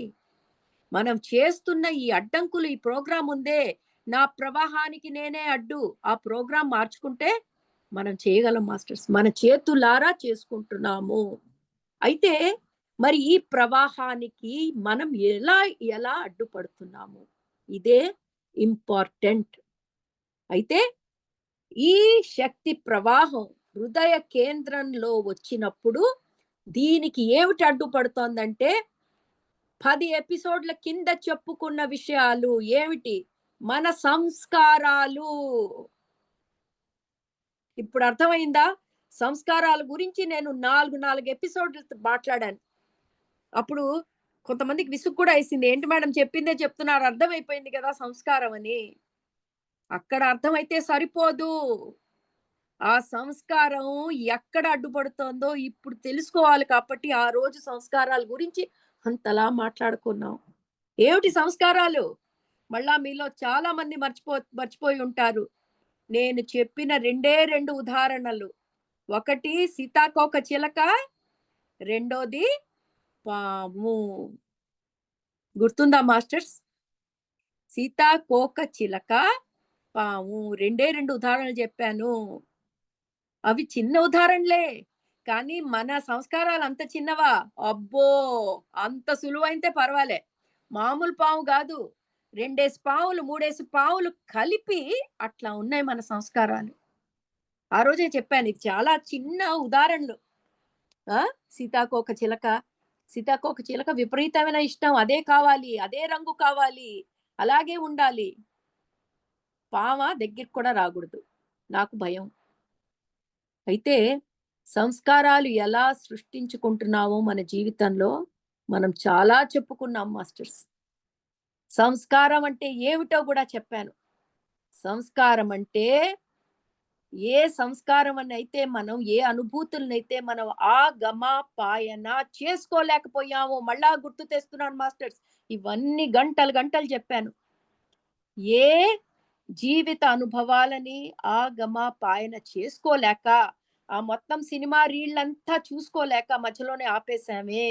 మనం చేస్తున్న ఈ అడ్డంకులు, ఈ ప్రోగ్రామ్ ఉందే, నా ప్రవాహానికి నేనే అడ్డు. ఆ ప్రోగ్రామ్ మార్చుకుంటే మనం చేయగలం మాస్టర్స్. మన చేతులారా చేసుకుంటున్నాము. అయితే మరి ఈ ప్రవాహానికి మనం ఎలా ఎలా అడ్డుపడుతున్నాము? ఇదే ఇంపార్టెంట్. అయితే ఈ శక్తి ప్రవాహం హృదయ కేంద్రంలో వచ్చినప్పుడు దీనికి ఏమిటి అడ్డుపడుతోందంటే 10 ఎపిసోడ్ల కింద చెప్పుకున్న విషయాలు ఏమిటి? మన సంస్కారాలు. ఇప్పుడు అర్థమైందా? సంస్కారాల గురించి నేను 4 ఎపిసోడ్లు మాట్లాడాను. అప్పుడు కొంతమందికి విసుగు కూడా వేసింది. ఏంటి మేడం చెప్పిందే చెప్తున్నారు. అర్థమైపోయింది కదా సంస్కారం అని. అక్కడ అర్థమైతే సరిపోదు. ఆ సంస్కారం ఎక్కడ అడ్డుపడుతోందో ఇప్పుడు తెలుసుకోవాలి కాబట్టి, ఆ రోజు సంస్కారాల గురించి అంతలా మాట్లాడుకున్నాం. ఏమిటి సంస్కారాలు? మళ్ళా మీలో చాలా మంది మర్చిపోయి ఉంటారు. నేను చెప్పిన 2 ఉదాహరణలు. ఒకటి సీతాకోకచిలక, రెండోది పాము. గుర్తుందా మాస్టర్స్? సీతాకోకచిలక, పాము. 2 ఉదాహరణలు చెప్పాను. అవి చిన్న ఉదాహరణలే. కానీ మన సంస్కారాలు అంత చిన్నవా? అబ్బో! అంత సులువైతే పర్వాలే. మామూలు పాము గాదు. 2 పావులు, 3 పావులు కలిపి అట్లా ఉన్నాయి మన సంస్కారాలు. ఆ రోజే చెప్పాను. ఇది చాలా చిన్న ఉదాహరణలు. ఆ! సీతాకోకచిలక. సీతాకోకచిలక విపరీతమైన ఇష్టం. అదే కావాలి, అదే రంగు కావాలి, అలాగే ఉండాలి. పామ దగ్గరికి కూడా రాగూడదు. నాకు భయం. అయితే సంస్కారాలు ఎలా సృష్టించుకుంటున్నామో మన జీవితంలో మనం చాలా చెప్పుకున్నాం మాస్టర్స్. సంస్కారం అంటే ఏమిటో గూడా చెప్పాను. సంస్కారం అంటే ఏ సంస్కారమనైతే మనం ఏ అనుభూతులనైతే మనం ఆగమపాయన చేసుకోలేకపోయామో మళ్ళా గుర్తు తెస్తున్నాను మాస్టర్స్. ఇవన్నీ గంటలు చెప్పాను. ఏ జీవిత అనుభవాలని ఆగమపాయన చేసుకోలేక, ఆ మొత్తం సినిమా రీళ్ళంతా చూసుకోలేక మధ్యలోనే ఆపేసామే.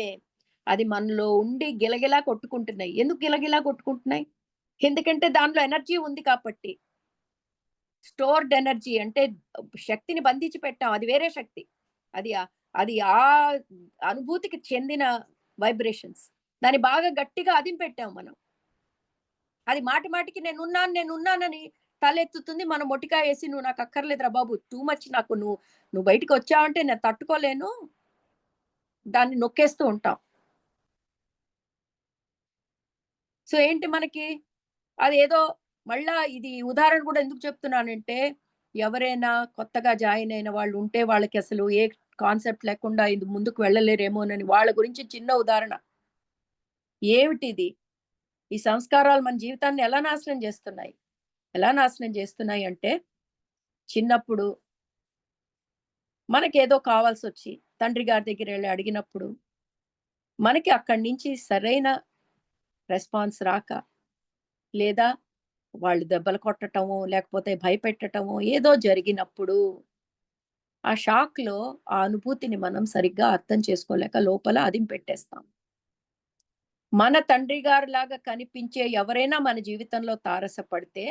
అది మనలో ఉండి గిలగిలా కొట్టుకుంటున్నాయి. ఎందుకు గిలగిలా కొట్టుకుంటున్నాయి? ఎందుకంటే దాంట్లో ఎనర్జీ ఉంది కాబట్టి. స్టోర్డ్ ఎనర్జీ అంటే శక్తిని బంధించి పెట్టాం. అది వేరే శక్తి. అది అది ఆ అనుభూతికి చెందిన వైబ్రేషన్స్. దాన్ని బాగా గట్టిగా అదింపెట్టాం మనం. అది మాటికి నేనున్నానని తలెత్తుతుంది. మనం మొటికాయేసి "నువ్వు నాకు అక్కర్లేదురా బాబు! టూ మచ్ నాకు నువ్వు బయటికొచ్చావంటే నేను తట్టుకోలేను." దాన్ని నొక్కేస్తూ ఉంటాం. సో, ఏంటి మనకి అదేదో మళ్ళా ఇది ఉదాహరణ కూడా ఎందుకు చెప్తున్నానంటే, ఎవరైనా కొత్తగా జాయిన్ అయిన వాళ్ళు ఉంటే వాళ్ళకసలు ఏ కాన్సెప్ట్ లేకుండా ఇది ముందుకు వెళ్ళలేరేమోనని వాళ్ళ గురించి చిన్న ఉదాహరణ. ఏమిటిది? ఈ సంస్కారాలు మన జీవితాన్ని ఎలా నాశనం చేస్తున్నాయి? ఎలా నాశనం చేస్తున్నాయి అంటే, చిన్నప్పుడు మనకేదో కావాల్సొచ్చి తండ్రి గారి దగ్గరెళ్లి అడిగినప్పుడు, మనకి అక్కడి నుంచి సరైన రెస్పాన్స్ రాక, లేదా వాళ్ళు దెబ్బలు కొట్టటమో, లేకపోతే భయపెట్టటమో ఏదో జరిగినప్పుడు, ఆ షాక్‌లో ఆ అనుభూతిని మనం సరిగ్గా అర్థం చేసుకోలేక లోపల అదింపెట్టేస్తాం. మన తండ్రి గారిలాగా కనిపించే ఎవరైనా మన జీవితంలో తారసపడితే,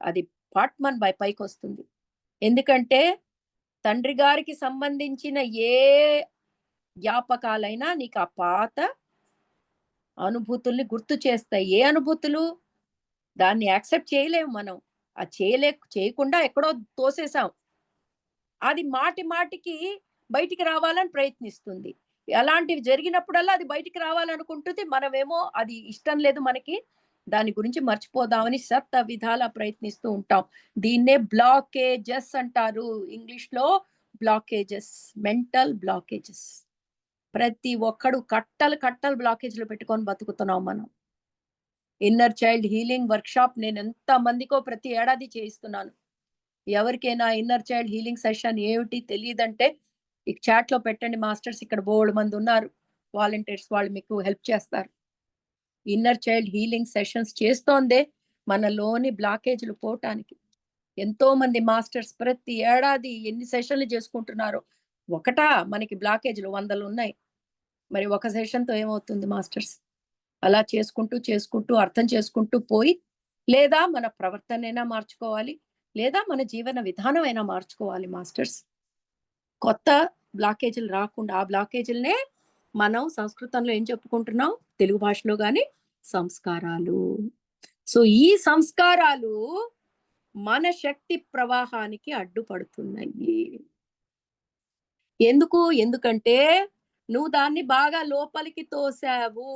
అది ఫాట్‌మన్ పైకొస్తుంది. ఎందుకంటే, తండ్రి గారికి సంబంధించిన ఏ జ్ఞాపకాలైనా నీకు ఆ పాత అనుభూతుల్ని గుర్తు చేస్తాయి. ఏ అనుభూతులు? దాన్ని యాక్సెప్ట్ చేయలేము మనం. అది చేయకుండా ఎక్కడో తోసేసాం. అది మాటికి బయటికి రావాలని ప్రయత్నిస్తుంది. అలాంటివి జరిగినప్పుడల్లా అది బయటికి రావాలనుకుంటుంది. మనమేమో అది ఇష్టం లేదు మనకి. దాని గురించి మర్చిపోదామని విధాలా ప్రయత్నిస్తూ ఉంటాం. దీన్నే బ్లాకేజెస్ అంటారు. ఇంగ్లీష్‌లో బ్లాకేజెస్. Mental blockages. ప్రతి ఒక్కడు కట్టలు బ్లాకేజ్‌లు పెట్టుకొని బతుకుతున్నాం మనం. ఇన్నర్ చైల్డ్ హీలింగ్ వర్క్షాప్ నేను ఎంత మందికో ప్రతి ఏడాది చేయిస్తున్నాను. ఎవరికైనా ఇన్నర్ చైల్డ్ హీలింగ్ సెషన్ ఏమిటి తెలియదంటే ఈ చాట్లో పెట్టండి మాస్టర్స్, ఇక్కడ బోల్డ్ మంది ఉన్నారు వాలంటీర్స్, వాళ్ళు మీకు హెల్ప్ చేస్తారు. ఇన్నర్ చైల్డ్ హీలింగ్ సెషన్స్ చేస్తోందే మనలోని బ్లాకేజీలు పోవటానికి. ఎంతో మంది మాస్టర్స్ ప్రతి ఏడాది ఎన్ని సెషన్లు చేసుకుంటున్నారో. ఒకటా మనకి బ్లాకేజీలు 100 ఉన్నాయి. మరి ఒక సెషన్‌తో ఏమవుతుంది మాస్టర్స్? అలా చేసుకుంటూ అర్థం చేసుకుంటూ పోయి, లేదా మన ప్రవర్తనైనా మార్చుకోవాలి, లేదా మన జీవన విధానం అయినా మార్చుకోవాలి మాస్టర్స్. కొత్త బ్లాకేజీలు రాకుండా, ఆ బ్లాకేజీలనే మనం సంస్కృతంలో ఏం చెప్పుకుంటున్నాం? తెలుగు భాషలో గాని సంస్కారాలు. సో ఈ సంస్కారాలు మన శక్తి ప్రవాహానికి అడ్డుపడుతున్నాయి. ఎందుకంటే నువ్వు దాన్ని బాగా లోపలికి తోసావు.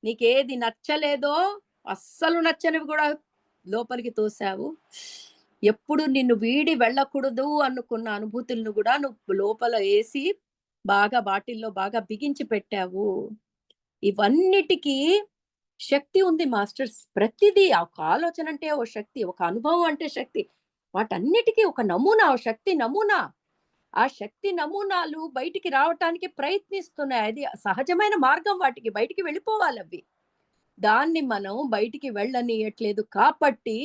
నీకేది నచ్చలేదో, అస్సలు నచ్చనివి కూడా లోపలికి తోసావు. ఎప్పుడు నిన్ను వీడి వెళ్ళకూడదు అనుకున్న అనుభూతులను కూడా నువ్వు లోపల వేసి బాగా బాటిల్లో బాగా బిగించి పెట్టావు. ఇవన్నిటికీ శక్తి ఉంది మాస్టర్స్. ప్రతిదీ ఒక ఆలోచన అంటే ఓ శక్తి, ఒక అనుభవం అంటే శక్తి. వాటన్నిటికీ ఒక నమూనా, ఓ శక్తి నమూనా. ఆ శక్తి నమూనాలు బయటికి రావటానికి ప్రయత్నిస్తున్నాయి. అది సహజమైన మార్గం, వాటికి బయటికి వెళ్ళిపోవాలి అవి. దాన్ని మనం బయటికి వెళ్ళనీయట్లేదు కాబట్టి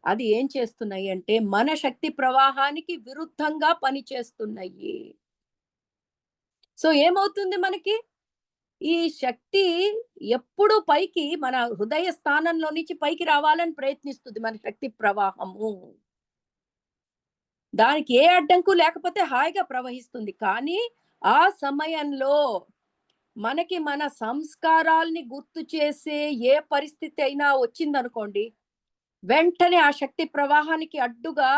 అది ఏం చేస్తున్నాయి అంటే మన శక్తి ప్రవాహానికి విరుద్ధంగా పనిచేస్తున్నాయి. సో ఏమవుతుంది మనకి? ఈ శక్తి ఎప్పుడు పైకి మన హృదయ స్థానంలో నుంచి పైకి రావాలని ప్రయత్నిస్తుంది మన శక్తి ప్రవాహము. దానికి ఏ అడ్డంకు లేకపోతే హాయిగా ప్రవహిస్తుంది. కానీ ఆ సమయంలో మనకి మన సంస్కారాల్ని గుర్తు చేసే ఏ పరిస్థితి అయినా వచ్చిందనుకోండి, వెంటనే ఆ శక్తి ప్రవాహానికి అడ్డుగా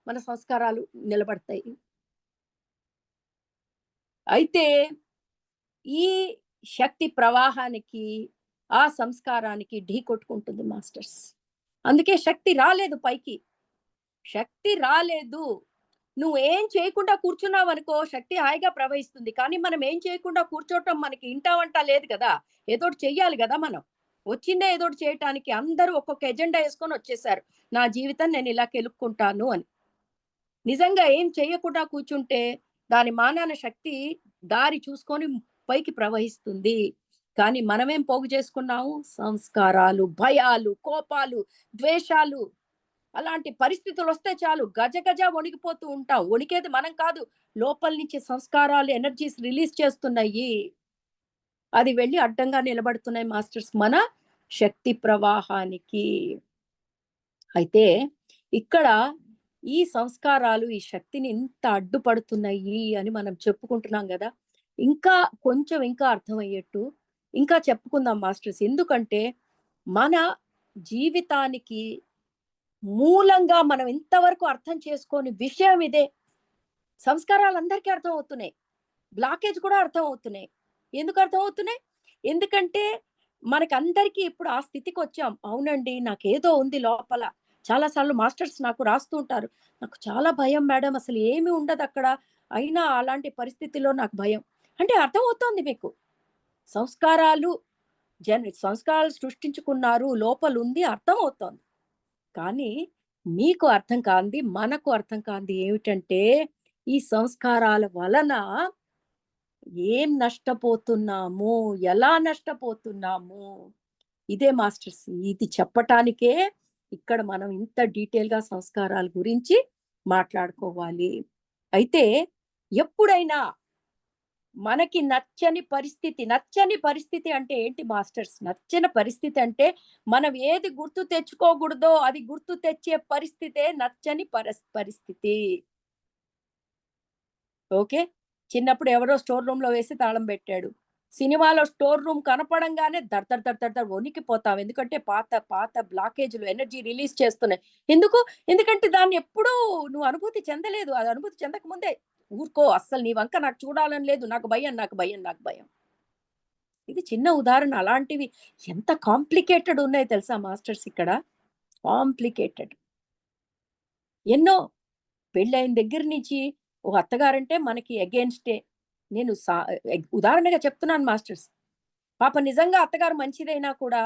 మన సంస్కారాలు నిలబడతాయి. అయితే ఈ శక్తి ప్రవాహానికి, ఆ సంస్కారానికి ఢీకొట్టుకుంటుంది మాస్టర్స్. అందుకే శక్తి రాలేదు పైకి. శక్తి రాలేదు. నువ్వేం చేయకుండా కూర్చున్నావనుకో శక్తి హాయిగా ప్రవహిస్తుంది. కానీ మనం ఏం చేయకుండా కూర్చోవటం మనకి ఇంటా వంటా లేదు కదా! ఏదోటి చెయ్యాలి గదా మనం. వచ్చిందే ఏదోటి చేయటానికి. అందరూ ఒక్కొక్క ఎజెండా యేసుకొని వచ్చేసారు. నా జీవితం నేను ఇలా కెలుక్కుంటాను అని. నిజంగా ఏం చేయకుండా కూర్చుంటే దాని మానాన శక్తి దారి చూసుకొని పైకి ప్రవహిస్తుంది. కానీ మనమేం పోగు చేసుకున్నాము? సంస్కారాలు, భయాలు, కోపాలు, ద్వేషాలు. అలాంటి పరిస్థితులొస్తే చాలు గజ గజ వణికిపోతూ ఉంటాం. వణికేది మనం కాదు. లోపల నుంచి సంస్కారాలు, ఎనర్జీస్ రిలీజ్ చేస్తున్నాయి. అది వెళ్లి అడ్డంగా నిలబడుతున్నాయి మాస్టర్స్ మన శక్తి ప్రవాహానికి. అయితే ఇక్కడ ఈ సంస్కారాలు ఈ శక్తిని ఇంత అడ్డుపడుతున్నాయి అని మనం చెప్పుకుంటున్నాం గదా! ఇంకా అర్థమయ్యేట్టు ఇంకా చెప్పుకుందాం మాస్టర్స్. ఎందుకంటే మన జీవితానికి మూలంగా మనం ఇంతవరకు అర్థం చేసుకోని విషయం ఇదే. సంస్కారాలు అందరికీ అర్థమవుతున్నాయి. బ్లాకేజ్ కూడా అర్థమవుతున్నాయి. ఎందుకు అర్థమవుతున్నాయి? ఎందుకంటే మనకందరికీ ఇప్పుడు ఆ స్థితికొచ్చాం. అవునండి, నాకేదో ఉంది లోపల. చాలా సార్లు మాస్టర్స్ నాకు రాస్తూ ఉంటారు. నాకు చాలా భయం మేడం, అసలు ఏమి ఉండదక్కడ. అయినా అలాంటి పరిస్థితిలో నాకు భయం. అంటే అర్థమవుతోంది మీకు. సంస్కారాలు సంస్కారాలు సృష్టించుకున్నారు. లోపలుంది అర్థమవుతోంది. కానీ మీకు అర్థం కాంది, మనకు అర్థం కాంది ఏమిటంటే, ఈ సంస్కారాల వలన ఏం నష్టపోతున్నాము? ఎలా నష్టపోతున్నాము? ఇదే మాస్టర్స్. ఇది చెప్పటానికే ఇక్కడ మనం ఇంత డీటెయిల్‌గా సంస్కారాల గురించి మాట్లాడుకోవాలి. అయితే ఎప్పుడైనా మనకి నచ్చని పరిస్థితి అంటే ఏంటి మాస్టర్స్? నచ్చని పరిస్థితి అంటే మనం ఏది గుర్తు తెచ్చుకోకూడదో అది గుర్తు తెచ్చే పరిస్థితే నచ్చని పరిస్థితి. ఓకే. చిన్నప్పుడు ఎవరో స్టోర్ రూమ్‌లో వేసి తాళం పెట్టాడు. సినిమాలో స్టోర్ రూమ్ కనపడంగానే దర్ దర్ దర్ దర్ దర్ వణికిపోతాం. ఎందుకంటే పాత బ్లాకేజ్‌లు ఎనర్జీ రిలీజ్ చేస్తున్నాయి. ఎందుకు? ఎందుకంటే దాన్ని ఎప్పుడూ నువ్వు అనుభూతి చెందలేదు. అది అనుభూతి చెందక ముందే ఊరుకో, అస్సలు నీ వంక నాకు చూడాలని లేదు. నాకు భయం, నాకు భయం, నాకు భయం. ఇది చిన్న ఉదాహరణ. అలాంటివి ఎంత కాంప్లికేటెడ్ ఉన్నాయి తెలుసా మాస్టర్స్ ఇక్కడ. కాంప్లికేటెడ్. ఎన్నో పెళ్ళైన దగ్గర నుంచి ఓ అత్తగారంటే మనకి అగైన్స్టే. నేను ఉదాహరణగా చెప్తున్నాను మాస్టర్స్. పాపం నిజంగా అత్తగారు మంచిదైనా కూడా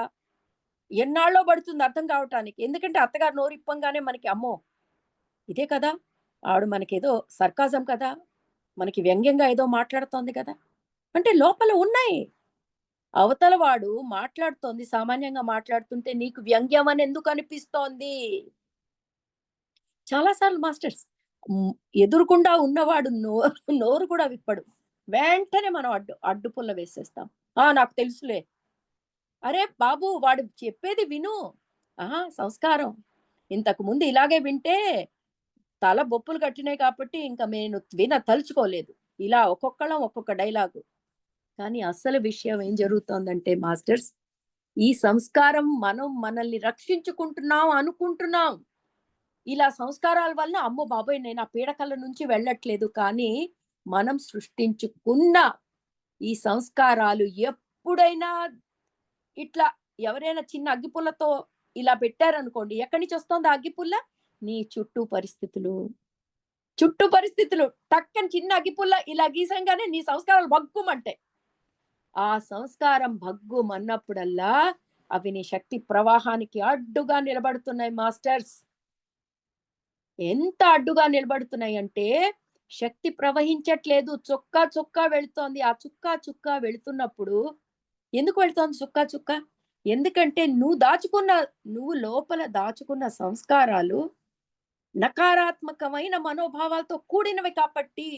ఎన్నాళ్ళో పడుతుంది అర్థం కావటానికి. ఎందుకంటే అత్తగారు నోరిప్పంగానే మనకి అమ్మో! ఇదే కదా! ఆవిడ మనకేదో సర్కాజం కదా! మనకి వ్యంగ్యంగా ఏదో మాట్లాడుతోంది కదా! అంటే లోపల ఉన్నాయి. అవతల వాడు మాట్లాడుతోంది సామాన్యంగా మాట్లాడుతుంటే నీకు వ్యంగ్యం అని ఎందుకు అనిపిస్తోంది? చాలా సార్లు మాస్టర్స్ హ్మ్. ఎదురుగుండా ఉన్నవాడు నోరు కూడా విప్పడు. వెంటనే మనం అడ్డుపుల్ల వేసేస్తాం. ఆ! నాకు తెలుసులే. అరే బాబు! వాడు చెప్పేది విను. ఆహా! సంస్కారం. ఇంతకు ముందు ఇలాగే వింటే తల బొప్పులు కట్టినాయి కాబట్టి ఇంక నేను తలుచుకోలేదు. ఇలా ఒక్కొక్కళ్ళం ఒక్కొక్క డైలాగు. కానీ అసలు విషయం ఏం జరుగుతోందంటే మాస్టర్స్, ఈ సంస్కారం మనం మనల్ని రక్షించుకుంటున్నాం అనుకుంటున్నాం. ఇలా సంస్కారాల వల్ల అమ్మో బాబోయ్! నేను ఆ పీడకల నుంచి వెళ్ళట్లేదు. కానీ మనం సృష్టించుకున్న ఈ సంస్కారాలు ఎప్పుడైనా ఇట్లా ఎవరైనా చిన్న అగ్గిపుల్లతో ఇలా పెట్టారనుకోండి. ఎక్కడి నుంచి వస్తోంది ఆ అగ్గిపుల్ల? నీ చుట్టూ పరిస్థితులు. చుట్టూ పరిస్థితులు టక్కని చిన్న అగ్గిపుల్ల ఇలా గీసంగానే నీ సంస్కారాలు భగ్గుమంటాయి. ఆ సంస్కారం భగ్గుమన్నప్పుడల్లా అవి నీ శక్తి ప్రవాహానికి అడ్డుగా నిలబడుతున్నాయి మాస్టర్స్. ఎంత అడ్డుగా నిలబడుతున్నాయంటే, శక్తి ప్రవహించట్లేదు. చుక్క చుక్క వెళుతోంది. ఆ చుక్క చుక్క వెళుతున్నప్పుడు ఎందుకు వెళ్తోంది చుక్క చుక్క? ఎందుకంటే నువ్వు లోపల దాచుకున్న సంస్కారాలు నకారాత్మకమైన మనోభావాలతో కూడినవి కాబట్టి.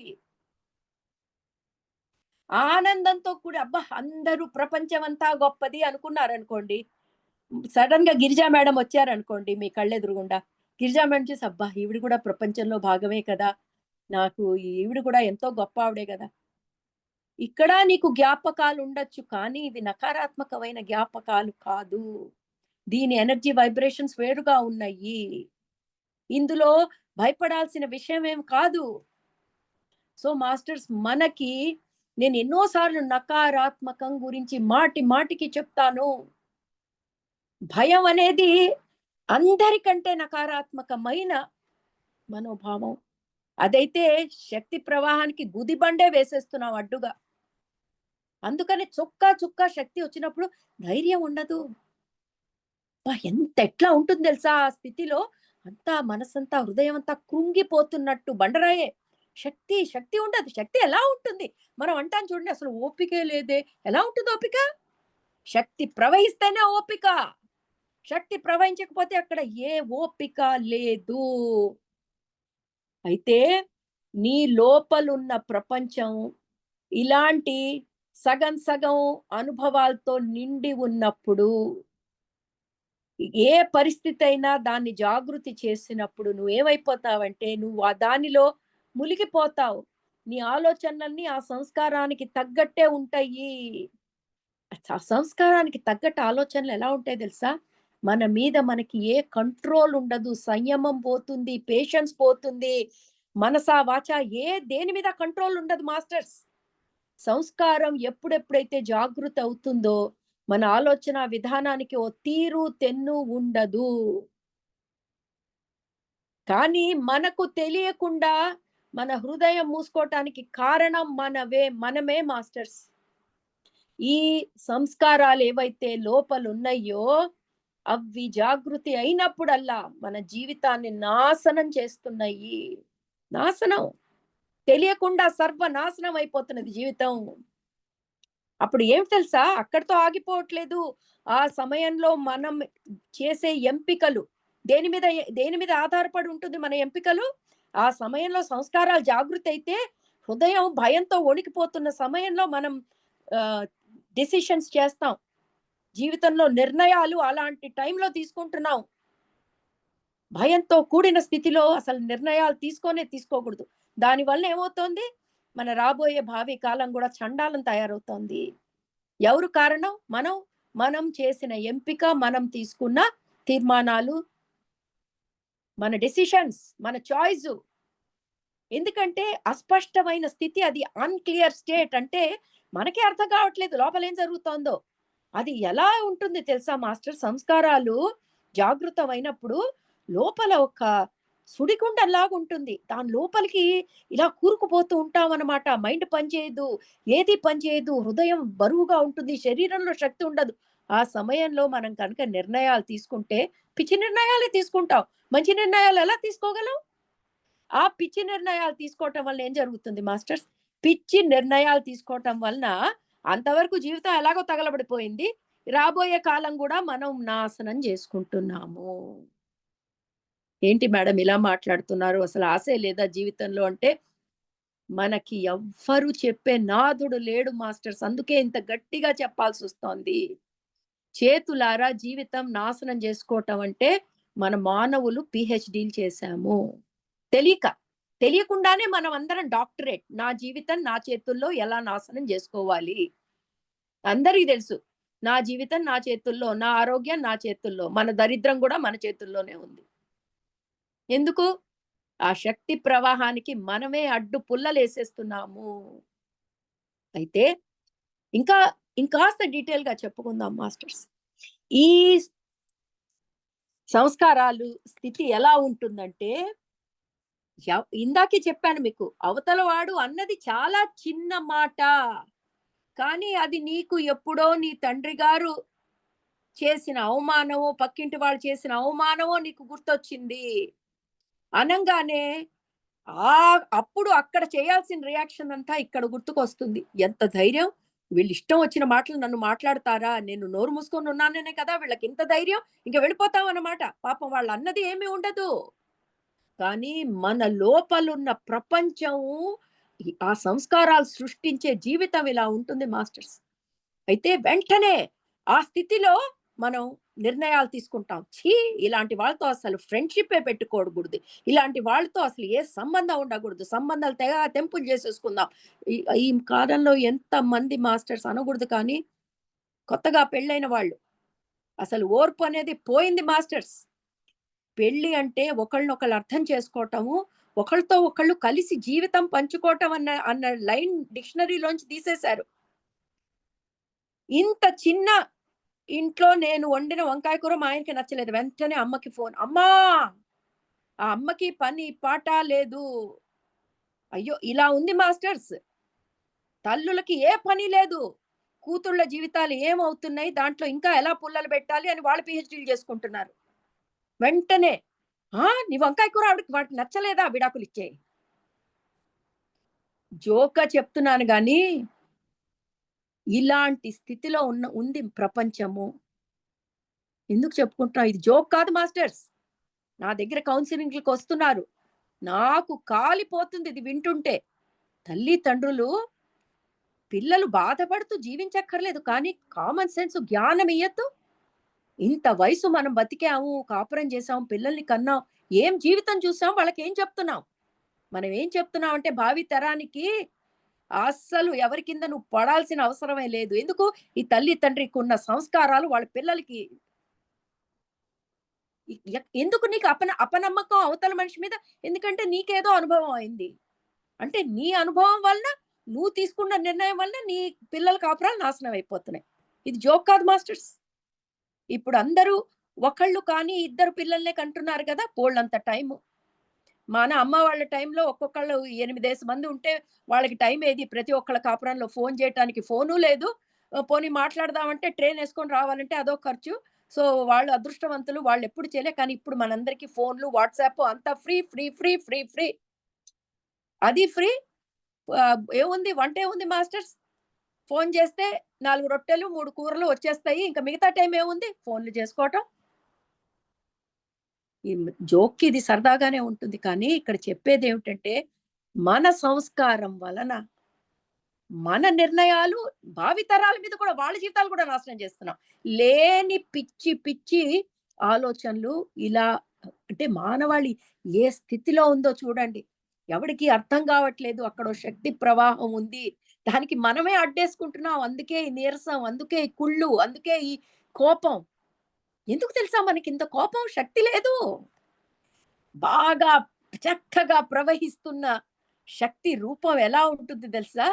ఆనందంతో కూడి అబ్బా! అందరూ ప్రపంచమంతా గొప్పది అనుకున్నారనుకోండి. సడెన్‌గా గిరిజా మేడం వచ్చారనుకోండి మీ కళ్ళెదురుగుండా. గిరిజా మేడం చూసి అబ్బా! ఈవిడ కూడా ప్రపంచంలో భాగమే కదా! నాకు ఈవిడ కూడా ఎంతో గొప్ప ఆవిడే గదా! ఇక్కడ నీకు జ్ఞాపకాలుండొచ్చు. కానీ ఇవి నకారాత్మకమైన జ్ఞాపకాలు కాదు. దీని ఎనర్జీ వైబ్రేషన్స్ వేరుగా ఉన్నాయి. ఇందులో భయపడాల్సిన విషయమేం కాదు. సో, మాస్టర్స్ మనకి నేను ఎన్నో సార్లు నకారాత్మకం గురించి మాటి మాటికి చెప్తాను. భయం అనేది అందరికంటే నకారాత్మకమైన మనోభావం. అదైతే శక్తి ప్రవాహానికి గుదిబండే వేసేస్తున్నాం అడ్డుగా. అందుకని చుక్క చుక్క శక్తి వచ్చినప్పుడు ధైర్యం ఉండదు. అబ్బా! ఎట్లా ఉంటుంది తెలుసా ఆ స్థితిలో అంతా మనసంతా, హృదయం అంతా కృంగిపోతున్నట్టు బండరాయే. శక్తి ఉండదు. శక్తి ఎలా ఉంటుంది? మనం అంటాం చూడండి అసలు ఓపికే లేదే. ఎలా ఉంటుంది ఓపిక? శక్తి ప్రవహిస్తేనే ఓపిక. శక్తి ప్రవహించకపోతే అక్కడ ఏ ఓపిక లేదు. అయితే నీ లోపలున్న ప్రపంచం ఇలాంటి సగం సగం అనుభవాలతో నిండి ఉన్నప్పుడు ఏ పరిస్థితి అయినా దాన్ని జాగృతి చేసినప్పుడు నువ్వేమైపోతావంటే నువ్వు ఆ దానిలో మునిగిపోతావు. నీ ఆలోచనలన్నీ ఆ సంస్కారానికి తగ్గట్టే ఉంటాయి. ఆ సంస్కారానికి తగ్గట్టు ఆలోచనలు ఎలా ఉంటాయి తెలుసా? మన మీద మనకి ఏ కంట్రోల్ ఉండదు. సంయమం పోతుంది, పేషెన్స్ పోతుంది. మనసా, వాచా దేని మీద కంట్రోల్ ఉండదు మాస్టర్స్. సంస్కారం ఎప్పుడెప్పుడైతే జాగృతి అవుతుందో, మన ఆలోచన విధానానికి ఓ తీరు, తెన్ను ఉండదు. కానీ మనకు తెలియకుండా మన హృదయం మూసుకోవటానికి కారణం మనమే మాస్టర్స్. ఈ సంస్కారాలేవైతే లోపలున్నయ్యో, అవి జాగృతి అయినప్పుడల్లా మన జీవితాన్ని నాశనం చేస్తున్నాయి. నాశనం. తెలియకుండా సర్వనాశనం అయిపోతున్నది జీవితం. అప్పుడు ఏం తెలుసా? అక్కడితో ఆగిపోవట్లేదు. ఆ సమయంలో మనం చేసే ఎంపికలు దేని మీద ఆధారపడి ఉంటుంది మన ఎంపికలు? ఆ సమయంలో సంస్కారాలు జాగృతయితే హృదయం భయంతో వణికిపోతున్న సమయంలో మనం ఆహ్, డెసిషన్స్ చేస్తాం. జీవితంలో నిర్ణయాలు అలాంటి టైంలో తీసుకుంటున్నాం. భయంతో కూడిన స్థితిలో అసలు నిర్ణయాలు తీసుకోకూడదు. దానివల్ల ఏమవుతోంది? మన రాబోయే భావి కాలం గూడా చండాలం తయారవుతోంది. ఎవరు కారణం? మనం చేసిన ఎంపిక, మనం తీసుకున్న తీర్మానాలు, మన డెసిషన్స్, మన చాయిసు. ఎందుకంటే అస్పష్టమైన స్థితి అది అన్‌క్లియర్ స్టేట్ అంటే మనకే అర్థం కావట్లేదు లోపల ఏం జరుగుతోందో. అది ఎలా ఉంటుంది తెలుసా మాస్టర్ సంస్కారాలు జాగృతమైనప్పుడు లోపల ఒక సుడిగుండంలాగుంటుంది. దాని లోపలికి ఇలా కూరుకుపోతూ ఉంటామనమాట. మైండ్ పనిచేయదు. ఏది పనిచేయదు. హృదయం బరువుగా ఉంటుంది. శరీరంలో శక్తి ఉండదు. ఆ సమయంలో మనం కనుక నిర్ణయాలు తీసుకుంటే పిచ్చి నిర్ణయాలే తీసుకుంటాం. మంచి నిర్ణయాలు ఎలా తీసుకోగలం? ఆ పిచ్చి నిర్ణయాలు తీసుకోవటం వల్ల ఏం జరుగుతుంది మాస్టర్స్? పిచ్చి నిర్ణయాలు తీసుకోవటం వలన అంతవరకు జీవితం ఎలాగో తగలబడిపోయింది. రాబోయే కాలం గూడా మనం నాశనం జేసుకుంటున్నాము. ఏంటి మేడం ఇలా మాట్లాడుతున్నారు? అసలు ఆశే లేదా జీవితంలో అంటే, మనకి ఎవ్వరు చెప్పే నాథుడు లేడు మాస్టర్స్. అందుకే ఇంత గట్టిగా చెప్పాల్సొస్తోంది. చేతులారా జీవితం నాశనం జేసుకోవటం అంటే, మన మానవులు పీహెచ్‌డీలు చేశాము. తెలీక. తెలియకుండానే మనమందరం డాక్టరేట్. నా జీవితం నా చేతుల్లో ఎలా నాశనం జేసుకోవాలి. అందరికి తెలుసు. నా జీవితం నా చేతుల్లో, నా ఆరోగ్యం నా చేతుల్లో, మన దరిద్రం గూడా మన చేతుల్లోనే ఉంది. ఎందుకు? ఆ శక్తి ప్రవాహానికి మనమే అడ్డు పుల్లలేసేస్తున్నాము. అయితే ఇంకా ఇంకాస్త డీటెయిల్‌గా చెప్పుకుందాం మాస్టర్స్. ఈ సంస్కారాలు స్థితి ఎలా ఉంటుందంటే, ఇందాకే చెప్పాను మీకు. అవతల వాడు అన్నది చాలా చిన్న మాట. కానీ అది నీకు ఎప్పుడో నీ తండ్రి గారు చేసిన అవమానమో, పక్కింటి వాళ్ళు చేసిన అవమానమో నీకు గుర్తొచ్చింది. అనంగానే అప్పుడు అక్కడ చేయాల్సిన రియాక్షన్ అంతా ఇక్కడ గుర్తుకొస్తుంది. ఎంత ధైర్యం! వీళ్ళిష్టం వచ్చిన మాటలు నన్ను మాట్లాడతారా? నేను నోరు మూసుకొని ఉన్నాననే కదా వీళ్ళకింత ధైర్యం. ఇంక వెళ్ళిపోతామన్నమాట. పాపం వాళ్ళన్నది ఏమీ ఉండదు. కానీ మన లోపలున్న ప్రపంచము ఆ సంస్కారాలు సృష్టించే జీవితం ఇలా ఉంటుంది మాస్టర్స్. అయితే వెంటనే ఆ స్థితిలో మనం నిర్ణయాలు తీసుకుంటాం. ఛీ! ఇలాంటి వాళ్ళతో అసలు ఫ్రెండ్‌షిప్పే పెట్టుకోకూడదు. ఇలాంటి వాళ్ళతో అసలు ఏ సంబంధం ఉండకూడదు. సంబంధాలు తెగ తెంపులు చేసేసుకుందాం. ఈ ఈ కాలంలో ఎంతమంది మాస్టర్స్ అనకూడదు కానీ, కొత్తగా పెళ్ళైన వాళ్ళు అసలు ఓర్పు అనేది పోయింది మాస్టర్స్. పెళ్లి అంటే ఒకళ్ళనొకళ్ళు అర్థం చేసుకోవటము, ఒకళ్ళతో ఒకళ్ళు కలిసి జీవితం పంచుకోవటం అన్న అన్న లైన్ డిక్షనరీలోంచి తీసేశారు. ఇంత చిన్న ఇంట్లో నేను వండిన వంకాయ కూర మా ఆయనకి నచ్చలేదు. వెంటనే అమ్మకి ఫోన్. అమ్మా! ఆ అమ్మకి పని, పాట లేదు. అయ్యో! ఇలా ఉంది మాస్టర్స్. తల్లులకి ఏ పని లేదు. కూతుళ్ళ జీవితాలు ఏమవుతున్నాయి? దాంట్లో ఇంకా ఎలా పుల్లలు పెట్టాలి అని వాళ్ళు పీహెచ్‌డీలు చేసుకుంటున్నారు. వెంటనే నీ వంకాయ కూర వాడికి నచ్చలేదా? విడాకులిచ్చేయి. జోక్‌గా చెప్తున్నాను గానీ, ఇలాంటి స్థితిలో ఉంది ప్రపంచము. ఎందుకు చెప్పుకుంటున్నా? ఇది జోక్ కాదు మాస్టర్స్. నా దగ్గర కౌన్సెలింగ్‌లకొస్తున్నారు. నాకు కాలిపోతుంది ఇది వింటుంటే. తల్లితండ్రులు పిల్లలు బాధపడుతూ జీవించక్కర్లేదు. కానీ కామన్ సెన్స్ జ్ఞానం ఇయ్యొద్దు. ఇంత వయసు మనం బతికాము, కాపురం చేసాం, పిల్లల్ని కన్నాం. ఏం జీవితం చూసాం వాళ్ళకేం చెప్తున్నాం? మనం ఏం చెప్తున్నాం అంటే భావి తరానికి అస్సలు ఎవరి కింద నువ్వు పడాల్సిన అవసరమే లేదు. ఎందుకు? ఈ తల్లి తండ్రికున్న సంస్కారాలు వాళ్ళ పిల్లలకి ఎందుకు నీకు అపనమ్మకం అవతల మనిషి మీద? ఎందుకంటే నీకేదో అనుభవం అయింది. అంటే నీ అనుభవం వలన, నువ్వు తీసుకున్న నిర్ణయం వలన నీ పిల్లల కాపురాలు నాశనం అయిపోతున్నాయి. ఇది జోక్ కాదు మాస్టర్స్. ఇప్పుడు అందరూ ఒకళ్ళు కానీ ఇద్దరు పిల్లల్నే కంటున్నారు కదా! బోలెడంత టైము. మన అమ్మ వాళ్ళ టైంలో ఒక్కొక్కళ్ళు 8 మంది ఉంటే వాళ్ళకి టైం ఏది? ప్రతి ఒక్కళ్ళ కాపురంలో ఫోను చేయటానికి ఫోను లేదు. పోనీ మాట్లాడదామంటే ట్రైనేసుకొని రావాలంటే అదో ఖర్చు. సో, వాళ్ళు అదృష్టవంతులు. వాళ్ళెప్పుడు చేయలే. కానీ ఇప్పుడు మనందరికీ ఫోన్లు, వాట్సాప్ అంతా free, free, free, free, free. అది ఫ్రీ. ఏముంది వంటేముంది మాస్టర్స్? ఫోను చేస్తే 4 రొట్టెలు, 3 కూరలు వచ్చేస్తాయి. ఇంక మిగతా టైం ఏముంది? ఫోన్లు చేసుకోవటం. ఈ జోక్‌కి ఇది సరదాగానే ఉంటుంది. కానీ ఇక్కడ చెప్పేదేమిటంటే, మన సంస్కారం వలన మన నిర్ణయాలు భావితరాల మీద కూడా వాళ్ళ జీవితాలు కూడా నాశనం చేస్తున్నాం. లేని పిచ్చి పిచ్చి ఆలోచనలు ఇలా అంటే మానవాళి ఏ స్థితిలో ఉందో చూడండి. ఎవడికి అర్థం కావట్లేదు. అక్కడో శక్తి ప్రవాహం ఉంది. దానికి మనమే అడ్డేసుకుంటున్నాం. అందుకే ఈ నీరసం, అందుకే ఈ కుళ్ళు, అందుకే ఈ కోపం. ఎందుకు తెలుసా మనకింత కోపం? శక్తి లేదు. బాగా చక్కగా ప్రవహిస్తున్న శక్తి రూపం ఎలా ఉంటుంది తెలుసా?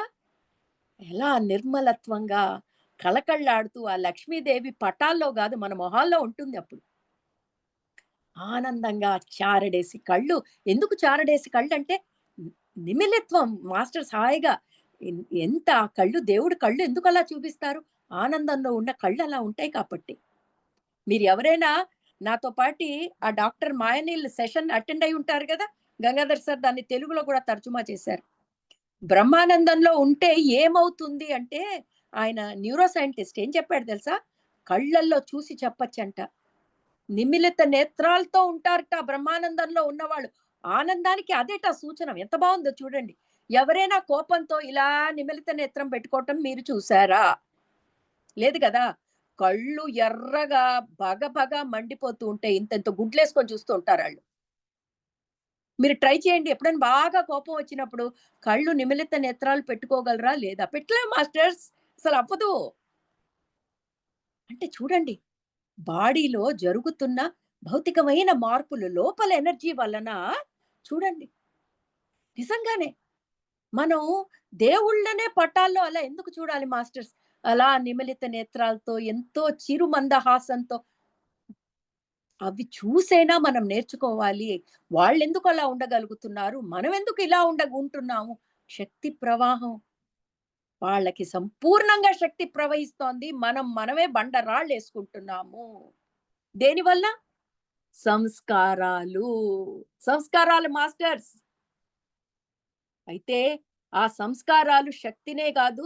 ఎలా నిర్మలత్వంగా, కళకళలాడుతూ ఆ లక్ష్మీదేవి పటాల్లో గాదు మన మొహాల్లో ఉంటుంది అప్పుడు. ఆనందంగా చారడేసి కళ్ళు ఎందుకు చారడేసి కళ్ళంటే ని నిమిలిత్వం మాస్టర్స్ హాయిగా ఎంత ఆ కళ్ళు దేవుడు కళ్ళు ఎందుకలా చూపిస్తారు? ఆనందంలో ఉన్న కళ్ళు అలా ఉంటాయి కాబట్టి. మీరు ఎవరైనా నాతో పాటి ఆ డాక్టర్ మాయనీల్ సెషన్ అటెండ్ అయ్యి ఉంటారు గదా! గంగాధర్ సార్ దాన్ని తెలుగులో గూడా తర్జుమా చేశారు. బ్రహ్మానందంలో ఉంటే ఏమవుతుంది అంటే, ఆయన న్యూరో సైంటిస్ట్ ఏం చెప్పాడు తెలుసా? కళ్ళల్లో చూసి చెప్పొచ్చంట. నిమిలిత నేత్రాలతో ఉంటారట బ్రహ్మానందంలో ఉన్నవాళ్ళు. ఆనందానికి అదేట సూచన. ఎంత బావుందో చూడండి. ఎవరైనా కోపంతో ఇలా నిమిలిత నేత్రం పెట్టుకోవటం మీరు చూసారా? లేదు గదా! కళ్ళు ఎర్రగా భగభగ మండిపోతూ ఉంటే ఇంతింత గుడ్లేసుకొని చూస్తూ ఉంటారాళ్ళు. మీరు ట్రై చేయండి. ఎప్పుడైనా బాగా కోపం వచ్చినప్పుడు కళ్ళు నిమిలిత నేత్రాలు పెట్టుకోగలరా? లేదా? పెట్టలేం మాస్టర్స్. అసలవ్వదు. అంటే చూడండి, బాడీలో జరుగుతున్న భౌతికమైన మార్పులు లోపల ఎనర్జీ వలన చూడండి. నిజంగానే. మనం దేవుళ్ళనే పటాల్లో అలా ఎందుకు చూడాలి మాస్టర్స్? అలా నిమిలిత నేత్రాలతో ఎంతో చిరు మందహాసంతో అవి చూసైనా మనం నేర్చుకోవాలి. వాళ్ళెందుకు అలా ఉండగలుగుతున్నారు? మనమెందుకు ఇలా ఉంటున్నాము? శక్తి ప్రవాహం. వాళ్ళకి సంపూర్ణంగా శక్తి ప్రవహిస్తోంది. మనమే బండరాళ్ళేసుకుంటున్నాము. దేనివల్ల? సంస్కారాలు. సంస్కారాలు మాస్టర్స్. అయితే ఆ సంస్కారాలు శక్తినే గాదు,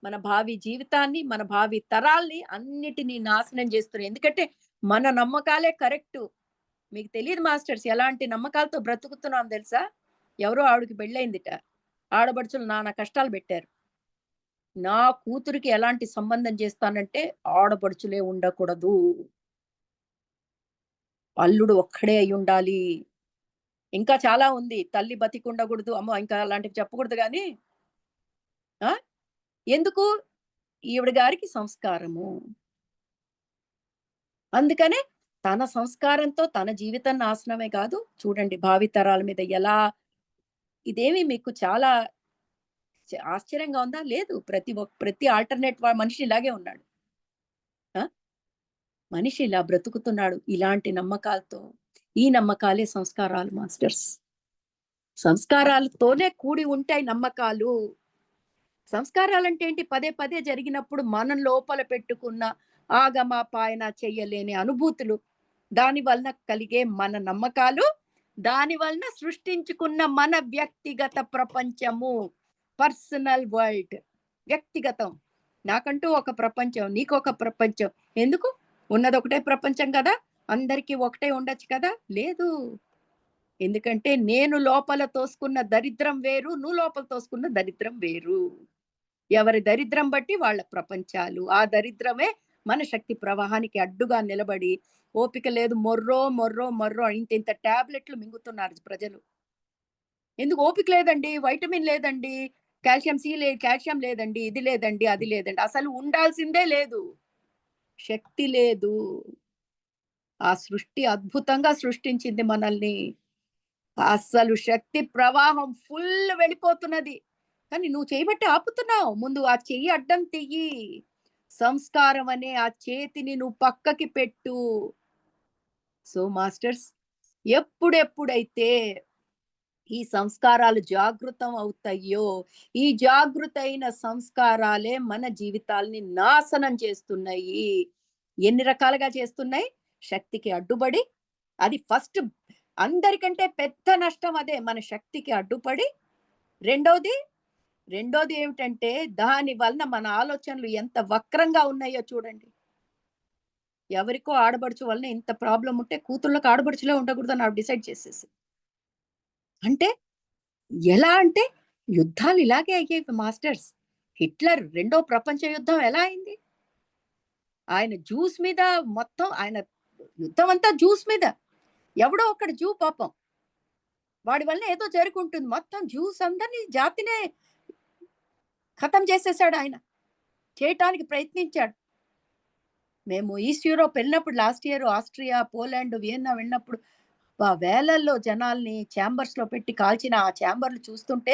మన భావి జీవితాన్ని, మన భావి తరాల్ని అన్నిటిని నాశనం జేస్తున్నాయి. ఎందుకంటే మన నమ్మకాలే కరెక్టు. మీకు తెలీదు మాస్టర్స్ ఎలాంటి నమ్మకాలతో బ్రతుకుతున్నాం దెలుసా? ఎవరో ఆవిడకి పెళ్లయిందిట. ఆడపడుచులు నానా కష్టాలు బెట్టారు. నా కూతురికి ఎలాంటి సంబంధం జేస్తానంటే ఆడపడుచులే ఉండకూడదు. అల్లుడు ఒక్కడే అయ్యుండాలి. ఇంకా చాలా ఉంది. తల్లి బతికుండగూడదు. అమ్మో! ఇంకా అలాంటివి చెప్పకూడదు గానీ ఆ! ఎందుకు? ఈవిడ గారికి సంస్కారము. అందుకనే తన సంస్కారంతో తన జీవితం నాశనమే కాదు, చూడండి భావితరాల మీద ఎలా ఇదేమి మీకు చాలా ఆశ్చర్యంగా ఉందా? లేదు. ప్రతి ఆల్టర్‌నేట్ మనిషి ఇలాగే ఉన్నాడు. ఆ! మనిషి ఇలా బ్రతుకుతున్నాడు. ఇలాంటి నమ్మకాలతో. ఈ నమ్మకాలే సంస్కారాలు మాస్టర్స్. సంస్కారాలతోనే కూడి ఉంటాయి నమ్మకాలు. సంస్కారాలంటే ఏంటి? పదే పదే జరిగినప్పుడు మనం లోపల పెట్టుకున్న ఆగమాపాయన చెయ్యలేని అనుభూతులు, దాని వలన కలిగే మన నమ్మకాలు, దాని వలన సృష్టించుకున్న మన వ్యక్తిగత ప్రపంచము. Personal world. వ్యక్తిగతం. నాకంటూ ఒక ప్రపంచం, నీకొక ప్రపంచం. ఎందుకు? ఉన్నదొకటే ప్రపంచం గదా! అందరికీ ఒకటే ఉండొచ్చు కదా! లేదు. ఎందుకంటే నేను లోపల తోసుకున్న దరిద్రం వేరు, నువ్వు లోపల తోసుకున్న దరిద్రం వేరు. ఎవరి దరిద్రం బట్టి వాళ్ళ ప్రపంచాలు. ఆ దరిద్రమే మన శక్తి ప్రవాహానికి అడ్డుగా నిలబడి, ఓపిక లేదు మొర్రో, మొర్రో, మొర్రో ఇంతింత టాబ్లెట్లు మింగుతున్నారు ప్రజలు. ఎందుకు ఓపిక లేదండి, వైటమిన్ లేదండి, కాల్షియం లేదండి, ఇది లేదండి, అది లేదండి. అసలు ఉండాల్సిందే లేదు. శక్తి లేదు. ఆ సృష్టి అద్భుతంగా సృష్టించింది మనల్ని. అస్సలు శక్తి ప్రవాహం ఫుల్ వెళ్ళిపోతున్నది. కానీ నువ్వు చేయబట్టి ఆపుతున్నావు. ముందు ఆ చెయ్యి అడ్డం చెయ్యి. సంస్కారం అనే ఆ చేతిని నువ్వు పక్కకి పెట్టు. సో మాస్టర్స్ ఎప్పుడెప్పుడైతే ఈ సంస్కారాలు జాగృతం అవుతాయో, ఈ జాగృతైన సంస్కారాలే మన జీవితాల్ని నాశనం చేస్తున్నాయి. ఎన్ని రకాలుగా చేస్తున్నాయి? శక్తికి అడ్డుబడి అది ఫస్ట్ అందరికంటే పెద్ద నష్టం అదే. మన శక్తికి అడ్డుపడి రెండోది, రెండోది ఏమిటంటే దాని వలన మన ఆలోచనలు ఎంత వక్రంగా ఉన్నాయో చూడండి. ఎవరికో ఆడబడుచు వలన ఇంత ప్రాబ్లమ్ ఉంటే కూతుళ్ళకి ఆడబడుచులే ఉండకూడదని ఆవిడ డిసైడ్ చేసేసి. అంటే ఎలా అంటే యుద్ధాలు ఇలాగే అయ్యేవి మాస్టర్స్. హిట్లర్ రెండో ప్రపంచ యుద్ధం ఎలా అయింది? ఆయన జ్యూస్ మీద మొత్తం ఆయన యుద్ధం అంతా జ్యూస్ మీద. ఎవడో ఒకడు జూ పాపం. వాడి వల్ల ఏదో జరుగుంటుంది. మొత్తం జ్యూస్ అందరిని జాతినే ఖతం చేసేసాడాయన. చేయటానికి ప్రయత్నించాడు. మేము ఈస్ట్ యూరోప్ వెళ్ళినప్పుడు last year Austria, Poland, Vienna వెళ్ళినప్పుడు వేలల్లో జనాల్ని చాంబర్స్‌లో పెట్టి కాల్చిన ఆ చాంబర్‌లు చూస్తుంటే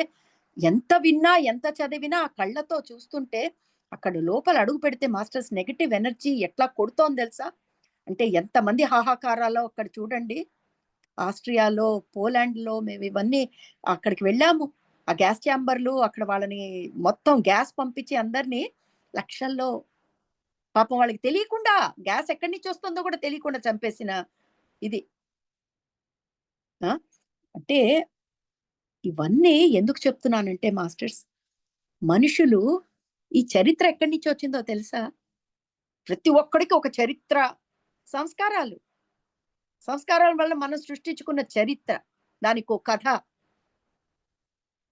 ఎంత విన్నా, ఎంత చదివినా ఆ కళ్ళతో చూస్తుంటే అక్కడ లోపల అడుగు పెడితే మాస్టర్స్ నెగెటివ్ ఎనర్జీ ఎట్లా కొడుతోంది తెలుసా? అంటే ఎంతమంది హాహాకారాలో అక్కడ చూడండి. ఆస్ట్రియాలో, పోలాండ్‌లో మేమివన్నీ అక్కడికి వెళ్ళాము. ఆ గ్యాస్ చాంబర్‌లు అక్కడ వాళ్ళని మొత్తం గ్యాస్ పంపించి అందరిని లక్షల్లో పాపం వాళ్ళకి తెలియకుండా గ్యాస్ ఎక్కడి నుంచి వస్తుందో కూడా తెలియకుండా చంపేసిన ఇది. ఆ! అంటే ఇవన్నీ ఎందుకు చెప్తున్నానంటే మాస్టర్స్, మనుషులు ఈ చరిత్ర ఎక్కడి నుంచి వచ్చిందో తెలుసా? ప్రతి ఒక్కడికి ఒక చరిత్ర, సంస్కారాలు. సంస్కారాల వల్ల మనం సృష్టించుకున్న చరిత్ర. దానికో కథ.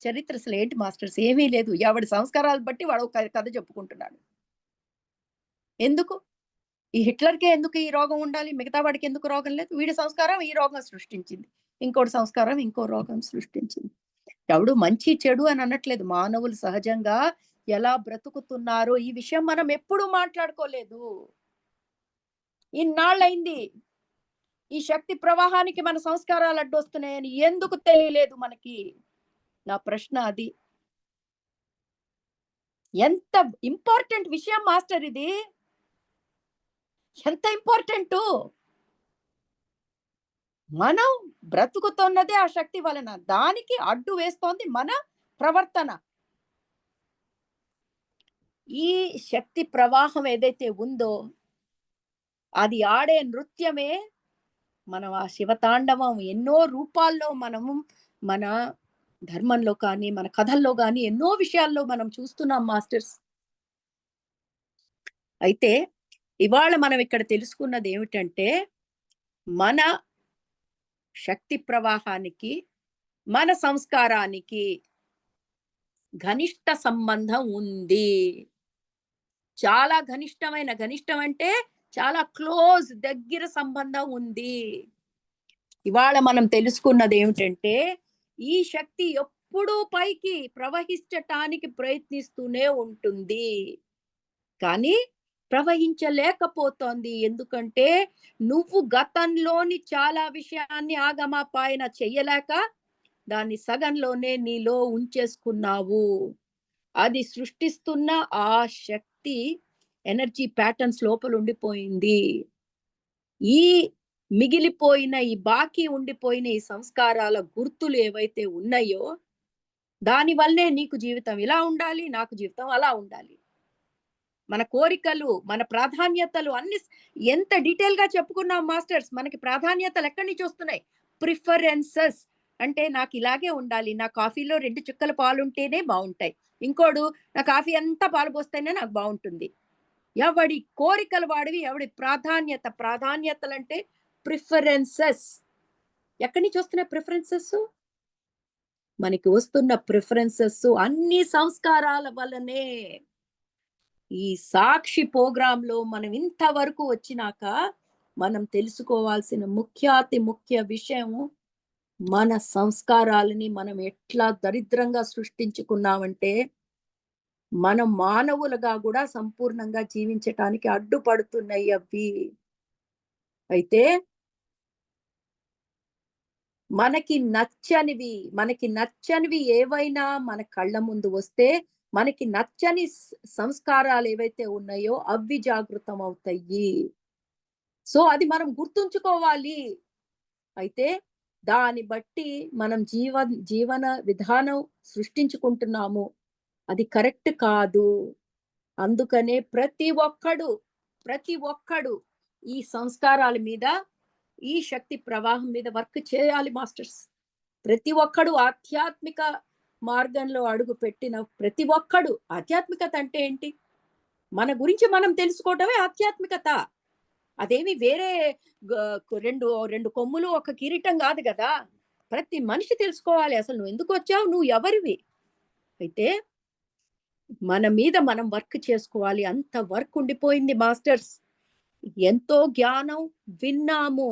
చరిత్ర అసలేంటి మాస్టర్స్? ఏమీ లేదు. ఎవడి సంస్కారాలు బట్టి వాడు ఒక కథ చెప్పుకుంటున్నాడు. ఎందుకు? ఈ హిట్లర్‌కే ఎందుకు ఈ రోగం ఉండాలి? మిగతా వాడికి ఎందుకు రోగం లేదు? వీడి సంస్కారం ఈ రోగం సృష్టించింది. ఇంకోడి సంస్కారం ఇంకో రోగం సృష్టించింది. ఎవడు మంచి, చెడు అని అనట్లేదు. మానవులు సహజంగా ఎలా బ్రతుకుతున్నారో ఈ విషయం మనం ఎప్పుడూ మాట్లాడుకోలేదు. ఇన్నాళ్ళయింది. ఈ శక్తి ప్రవాహానికి మన సంస్కారాలు అడ్డొస్తున్నాయని ఎందుకు తెలియలేదు మనకి? నా ప్రశ్న అది. ఎంత ఇంపార్టెంట్ విషయం మాస్టర్ ఇది. ఎంత ఇంపార్టెంటు. మనం బ్రతుకుతున్నదే ఆ శక్తి వలన. దానికి అడ్డు వేస్తోంది మన ప్రవర్తన. ఈ శక్తి ప్రవాహం ఏదైతే ఉందో, అది ఆడే నృత్యమే మనం ఆ శివతాండవం ఎన్నో రూపాల్లో మనము మన ధర్మంలో కానీ, మన కథల్లో గాని ఎన్నో విషయాల్లో మనం చూస్తున్నాం మాస్టర్స్. అయితే ఇవాళ మనం ఇక్కడ తెలుసుకున్నదేమిటంటే, మన శక్తి ప్రవాహానికి, మన సంస్కారానికి ఘనిష్ట సంబంధం ఉంది. చాలా ఘనిష్టమైన, ఘనిష్టం అంటే చాలా క్లోజ్ దగ్గర సంబంధం ఉంది. ఇవాళ మనం తెలుసుకున్నదేమిటంటే, ఈ శక్తి ఎప్పుడూ పైకి ప్రవహించటానికి ప్రయత్నిస్తూనే ఉంటుంది. కానీ ప్రవహించలేకపోతోంది. ఎందుకంటే, నువ్వు గతంలోని చాలా విషయాన్ని ఆగమపాయన చెయ్యలేక, దాన్ని సగంలోనే నీలో ఉంచేసుకున్నావు. అది సృష్టిస్తున్న ఆ శక్తి ఎనర్జీ ప్యాటర్న్స్ లోపలుండిపోయింది. ఈ మిగిలిపోయిన ఈ బాకీ ఉండిపోయిన ఈ సంస్కారాల గుర్తులు ఏవైతే ఉన్నాయో, దాని వల్లే నీకు జీవితం ఇలా ఉండాలి, నాకు జీవితం అలా ఉండాలి. మన కోరికలు, మన ప్రాధాన్యతలు అన్ని ఎంత డీటెయిల్‌గా చెప్పుకున్నాం మాస్టర్స్. మనకి ప్రాధాన్యతలు ఎక్కడి నుంచి వస్తున్నాయి? ప్రిఫరెన్సెస్. అంటే నాకు ఇలాగే ఉండాలి. నా కాఫీలో 2 చుక్కల పాలుంటేనే బావుంటాయి. ఇంకోడు నా కాఫీ అంతా పాలు పోస్తేనే నాకు బావుంటుంది. ఎవడి కోరికలు వాడివి, ఎవడి ప్రాధాన్యతలంటే ప్రిఫరెన్సెస్. ఎక్కడి నుంచి వస్తున్నాయి ప్రిఫరెన్సెస్? మనకి వస్తున్న ప్రిఫరెన్సెస్ అన్ని సంస్కారాల వల్లనే. ఈ సాక్షి ప్రోగ్రామ్‌లో మనం ఇంతవరకు వచ్చినాక, మనం తెలుసుకోవాల్సిన ముఖ్యాతి ముఖ్య విషయము, మన సంస్కారాలని మనం ఎట్లా దరిద్రంగా సృష్టించుకున్నామంటే, మనం మానవులుగా గూడా సంపూర్ణంగా జీవించటానికి అడ్డుపడుతున్నాయి అవి. అయితే మనకి నచ్చనివి ఏవైనా మన కళ్ళ ముందు వస్తే, మనకి నచ్చని సంస్కారాలేవైతే ఉన్నాయో అవి జాగృతమవుతాయి. సో, అది మనం గుర్తుంచుకోవాలి. అయితే దాన్ని బట్టి మనం జీవన విధానం సృష్టించుకుంటున్నాము. అది కరెక్ట్ కాదు. అందుకనే ప్రతి ఒక్కడు ఈ సంస్కారాల మీద, ఈ శక్తి ప్రవాహం మీద వర్క్ చేయాలి మాస్టర్స్. ప్రతి ఒక్కడు ఆధ్యాత్మిక మార్గంలో అడుగు పెట్టిన ప్రతి ఒక్కడు ఆధ్యాత్మికత అంటే ఏంటి? మన గురించి మనం తెలుసుకోవటమే ఆధ్యాత్మికత. అదేమి వేరే గ 2 కొమ్ములు, ఒక కిరీటం గాదు గదా! ప్రతి మనిషి తెలుసుకోవాలి. అసలు నువ్వెందుకొచ్చావు? నువ్వు ఎవరివి? అయితే మన మీద మనం వర్క్ చేసుకోవాలి. అంత వర్క్ ఉండిపోయింది మాస్టర్స్. ఎంతో జ్ఞానం విన్నాము.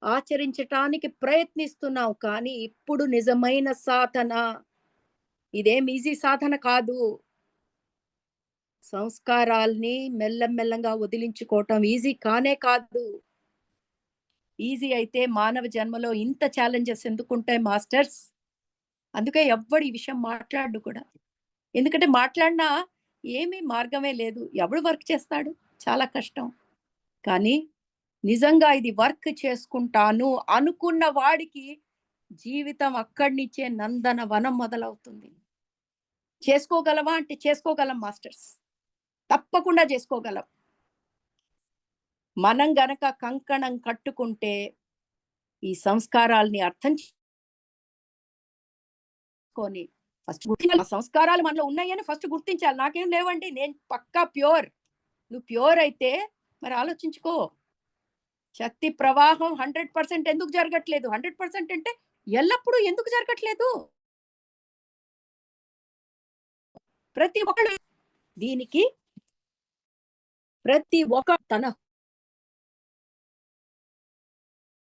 ఆచరించటానికి ప్రయత్నిస్తున్నాం. కానీ ఇప్పుడు నిజమైన సాధన, ఇదేం ఈజీ సాధన కాదు. సంస్కారాల్ని మెల్లగా వదిలించుకోవటం ఈజీ కానే కాదు. ఈజీ అయితే మానవ జన్మలో ఇంత ఛాలెంజెస్ ఎందుకుంటాయి మాస్టర్స్? అందుకే ఎవ్వడు ఈ విషయం మాట్లాడడు కూడా. ఎందుకంటే మాట్లాడినా ఏమీ మార్గమే లేదు. ఎవడు వర్క్ చేస్తాడు? చాలా కష్టం. కానీ నిజంగా ఇది వర్క్ చేసుకుంటాను అనుకున్న వాడికి జీవితం అక్కడి నుంచే నందనవనం మొదలవుతుంది. చేసుకోగలవా అంటే చేసుకోగలం మాస్టర్స్. తప్పకుండా చేసుకోగలం. మనం గనక కంకణం కట్టుకుంటే ఈ సంస్కారాల్ని అర్థం చేసుకొని ఫస్ట్ ఆ సంస్కారాలు మనలో ఉన్నాయని ఫస్ట్ గుర్తించాలి. నాకేం లేవండి, నేను పక్కా ప్యూర్. నువ్వు ప్యూర్ అయితే మరి ఆలోచించుకో. శక్తి ప్రవాహం 100% ఎందుకు జరగట్లేదు? 100% అంటే ఎల్లప్పుడూ ఎందుకు జరగట్లేదు? ప్రతి ఒక్కళ్ళు దీనికి ప్రతి ఒక్క తన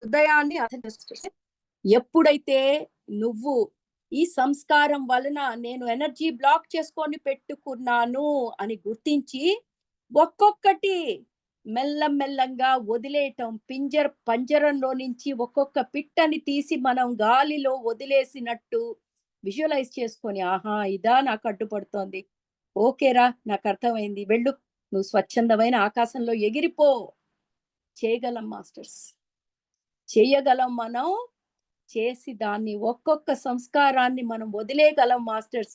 హృదయాన్ని అర్థం చేసుకుంటే, ఎప్పుడైతే నువ్వు ఈ సంస్కారం వలన నేను ఎనర్జీ బ్లాక్ చేసుకొని పెట్టుకున్నాను అని గుర్తించి ఒక్కొక్కటి మెల్లమెల్లంగా వదిలేయటం, పంజరంలో నుంచి ఒక్కొక్క పిట్టని తీసి మనం గాలిలో వదిలేసినట్టు విజువలైజ్ చేసుకొని, ఆహా ఇదా నాకు అడ్డుపడుతోంది, ఓకేరా నాకు అర్థమైంది, వెళ్ళు, నువ్వు స్వచ్ఛందమైన ఆకాశంలో ఎగిరిపో. చేయగలం మాస్టర్స్, చేయగలం. మనం చేసి దాన్ని ఒక్కొక్క సంస్కారాన్ని మనం వదిలేయగలం మాస్టర్స్.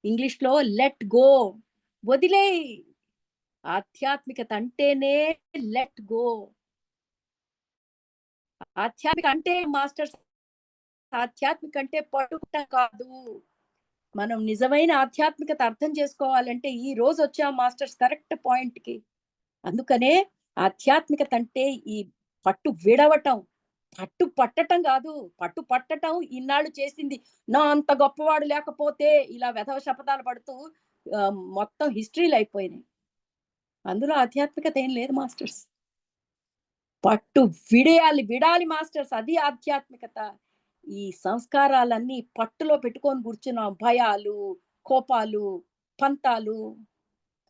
ఇంగ్లీష్ లో లెట్ గో, వదిలే. ఆధ్యాత్మికత అంటేనే లెట్ గో. ఆధ్యాత్మిక అంటే మాస్టర్స్, ఆధ్యాత్మిక అంటే పట్టుకుంట కాదు. మనం నిజమైన ఆధ్యాత్మికత అర్థం చేసుకోవాలంటే ఈ రోజు వచ్చాం మాస్టర్స్ కరెక్ట్ పాయింట్ కి. అందుకనే ఆధ్యాత్మికత అంటే ఈ పట్టు విడవటం, పట్టు పట్టటం కాదు. పట్టు పట్టటం ఇన్నాళ్ళు చేసింది. నా అంత గొప్పవాడు లేకపోతే ఇలా వెధవ శపథాలు పడుతూ మొత్తం హిస్టరీలు అయిపోయినాయి. అందులో ఆధ్యాత్మికత ఏం లేదు మాస్టర్స్. పట్టు విడాలి మాస్టర్స్, అది ఆధ్యాత్మికత. ఈ సంస్కారాలన్నీ పట్టులో పెట్టుకొని కూర్చున్నాం. భయాలు, కోపాలు, పంతాలు,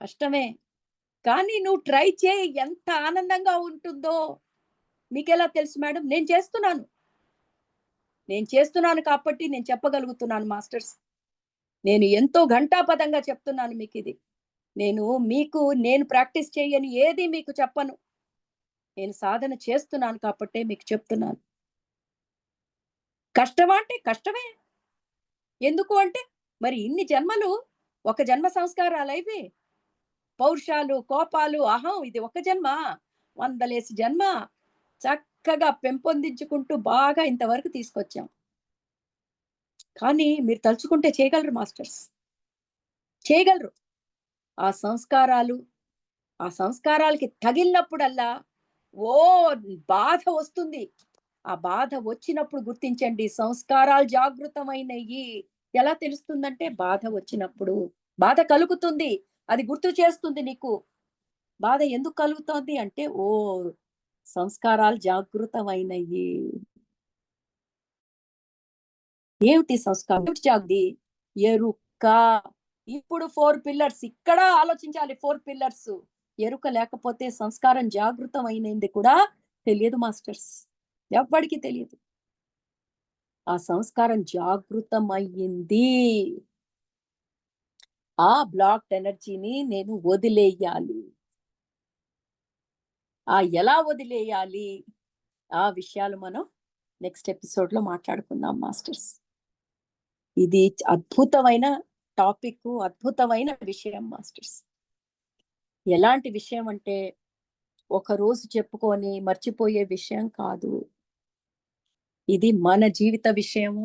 కష్టమే. కానీ నువ్వు ట్రై చేయి, ఎంత ఆనందంగా ఉంటుందో మీకెలా తెలుసు మేడం? నేను చేస్తున్నాను కాబట్టి నేను చెప్పగలుగుతున్నాను మాస్టర్స్. నేను ఎంతో ఘంటాపథంగా చెప్తున్నాను మీకు ఇది. నేను ప్రాక్టీస్ చేయని ఏది మీకు చెప్పను. నేను సాధన చేస్తున్నాను కాబట్టే మీకు చెప్తున్నాను. కష్టమా అంటే కష్టమే. ఎందుకు అంటే మరి ఇన్ని జన్మలు ఒక జన్మ సంస్కారాలైవి. పౌరుషాలు, కోపాలు, అహం ఇది ఒక జన్మ, వందలేసి జన్మ చక్కగా పెంపొందించుకుంటూ బాగా ఇంతవరకు తీసుకొచ్చాం. కానీ మీరు తలుచుకుంటే చేయగలరు మాస్టర్స్, చేయగలరు. ఆ సంస్కారాలు, ఆ సంస్కారాలకి తగిలినప్పుడల్లా ఓ బాధ వస్తుంది. ఆ బాధ వచ్చినప్పుడు గుర్తించండి, సంస్కారాలు జాగృతమైనయి. ఎలా తెలుస్తుందంటే బాధ వచ్చినప్పుడు. బాధ కలుగుతుంది, అది గుర్తు చేస్తుంది నీకు. బాధ ఎందుకు కలుగుతోంది అంటే ఓ సంస్కారాలు జాగృతమైనయి. ఏమిటి సంస్కారం? ఏమిటి జాగ్రత్త? ఎరుక. ఇప్పుడు 4 పిల్లర్స్ ఇక్కడ ఆలోచించాలి. 4 పిల్లర్స్. ఎరుక లేకపోతే సంస్కారం జాగృతమైనది కూడా తెలియదు మాస్టర్స్, ఎవ్వడికి తెలియదు. ఆ సంస్కారం జాగృతమయ్యింది. ఆ బ్లాక్డ్ ఎనర్జీని నేను వదిలేయాలి. ఆ ఎలా వదిలేయాలి ఆ విషయాలు మనం నెక్స్ట్ ఎపిసోడ్ లో మాట్లాడుకుందాం మాస్టర్స్. ఇది అద్భుతమైన టాపిక్, అద్భుతమైన విషయం మాస్టర్స్. ఎలాంటి విషయం అంటే ఒక రోజు చెప్పుకొని మర్చిపోయే విషయం కాదు. ఇది మన జీవిత విషయము,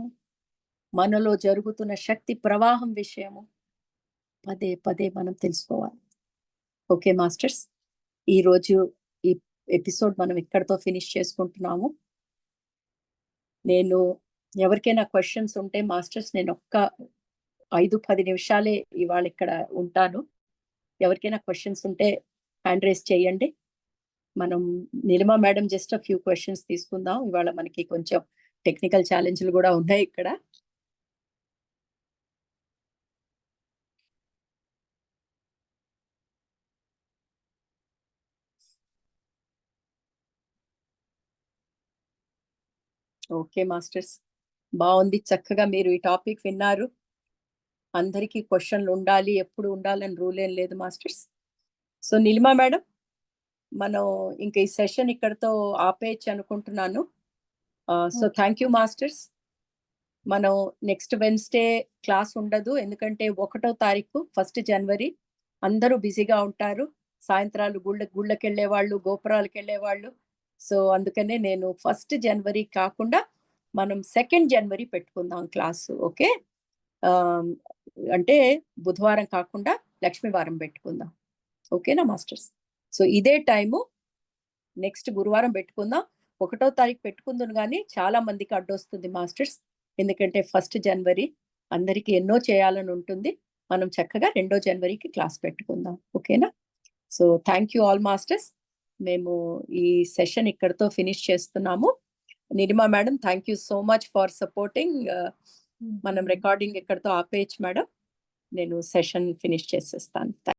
మనలో జరుగుతున్న శక్తి ప్రవాహం విషయము. పదే పదే మనం తెలుసుకోవాలి. ఓకే మాస్టర్స్, ఈరోజు ఈ ఎపిసోడ్ మనం ఇక్కడతో ఫినిష్ చేసుకుంటున్నాము. నేను ఎవరికైనా క్వశ్చన్స్ ఉంటే మాస్టర్స్, నేను ఒక్క 5-10 నిమిషాలే ఇవాళ ఇక్కడ ఉంటాను. ఎవరికైనా క్వశ్చన్స్ ఉంటే హ్యాండ్ రేస్ చేయండి. మనం Neelima madam just few questions తీసుకుందాం. ఇవాళ మనకి కొంచెం టెక్నికల్ ఛాలెంజ్లు కూడా ఉన్నాయి ఇక్కడ. ఓకే మాస్టర్స్, బాగుంది. చక్కగా మీరు ఈ టాపిక్ విన్నారు. అందరికీ క్వశ్చన్లు ఉండాలి, ఎప్పుడు ఉండాలని రూల్ ఏం లేదు మాస్టర్స్. సో నీలిమా మేడం, మనం ఇంకా ఈ సెషన్ ఇక్కడతో ఆపేయచ్చు అనుకుంటున్నాను. So thank you masters. మనం నెక్స్ట్ వెన్స్డే క్లాస్ ఉండదు, ఎందుకంటే 1వ తారీఖు 1 జనవరి అందరూ బిజీగా ఉంటారు. సాయంత్రాలు గుళ్ళకెళ్ళేవాళ్ళు, గోపురాలకెళ్ళేవాళ్ళు. సో, అందుకనే నేను 1 జనవరి కాకుండా మనం 2 జనవరి పెట్టుకుందాం క్లాసు. ఓకే. అంటే బుధవారం కాకుండా లక్ష్మీవారం పెట్టుకుందాం. ఓకేనా మాస్టర్స్? సో, ఇదే టైము నెక్స్ట్ గురువారం పెట్టుకుందాం. 1వ తారీఖు పెట్టుకుందును గానీ చాలా మందికి అడ్డొస్తుంది మాస్టర్స్. ఎందుకంటే 1 జనవరి అందరికి ఎన్నో చేయాలని ఉంటుంది. మనం చక్కగా 2 జనవరికి క్లాస్ పెట్టుకుందాం. ఓకేనా? So, thank you all masters. మేము ఈ సెషన్ ఇక్కడితో ఫినిష్ చేస్తున్నాము. Nilima madam, thank you so much for supporting. మనం రికార్డింగ్ ఇక్కడితో ఆపేయొచ్చు మేడం. నేను సెషన్ ఫినిష్ చేసేస్తాను.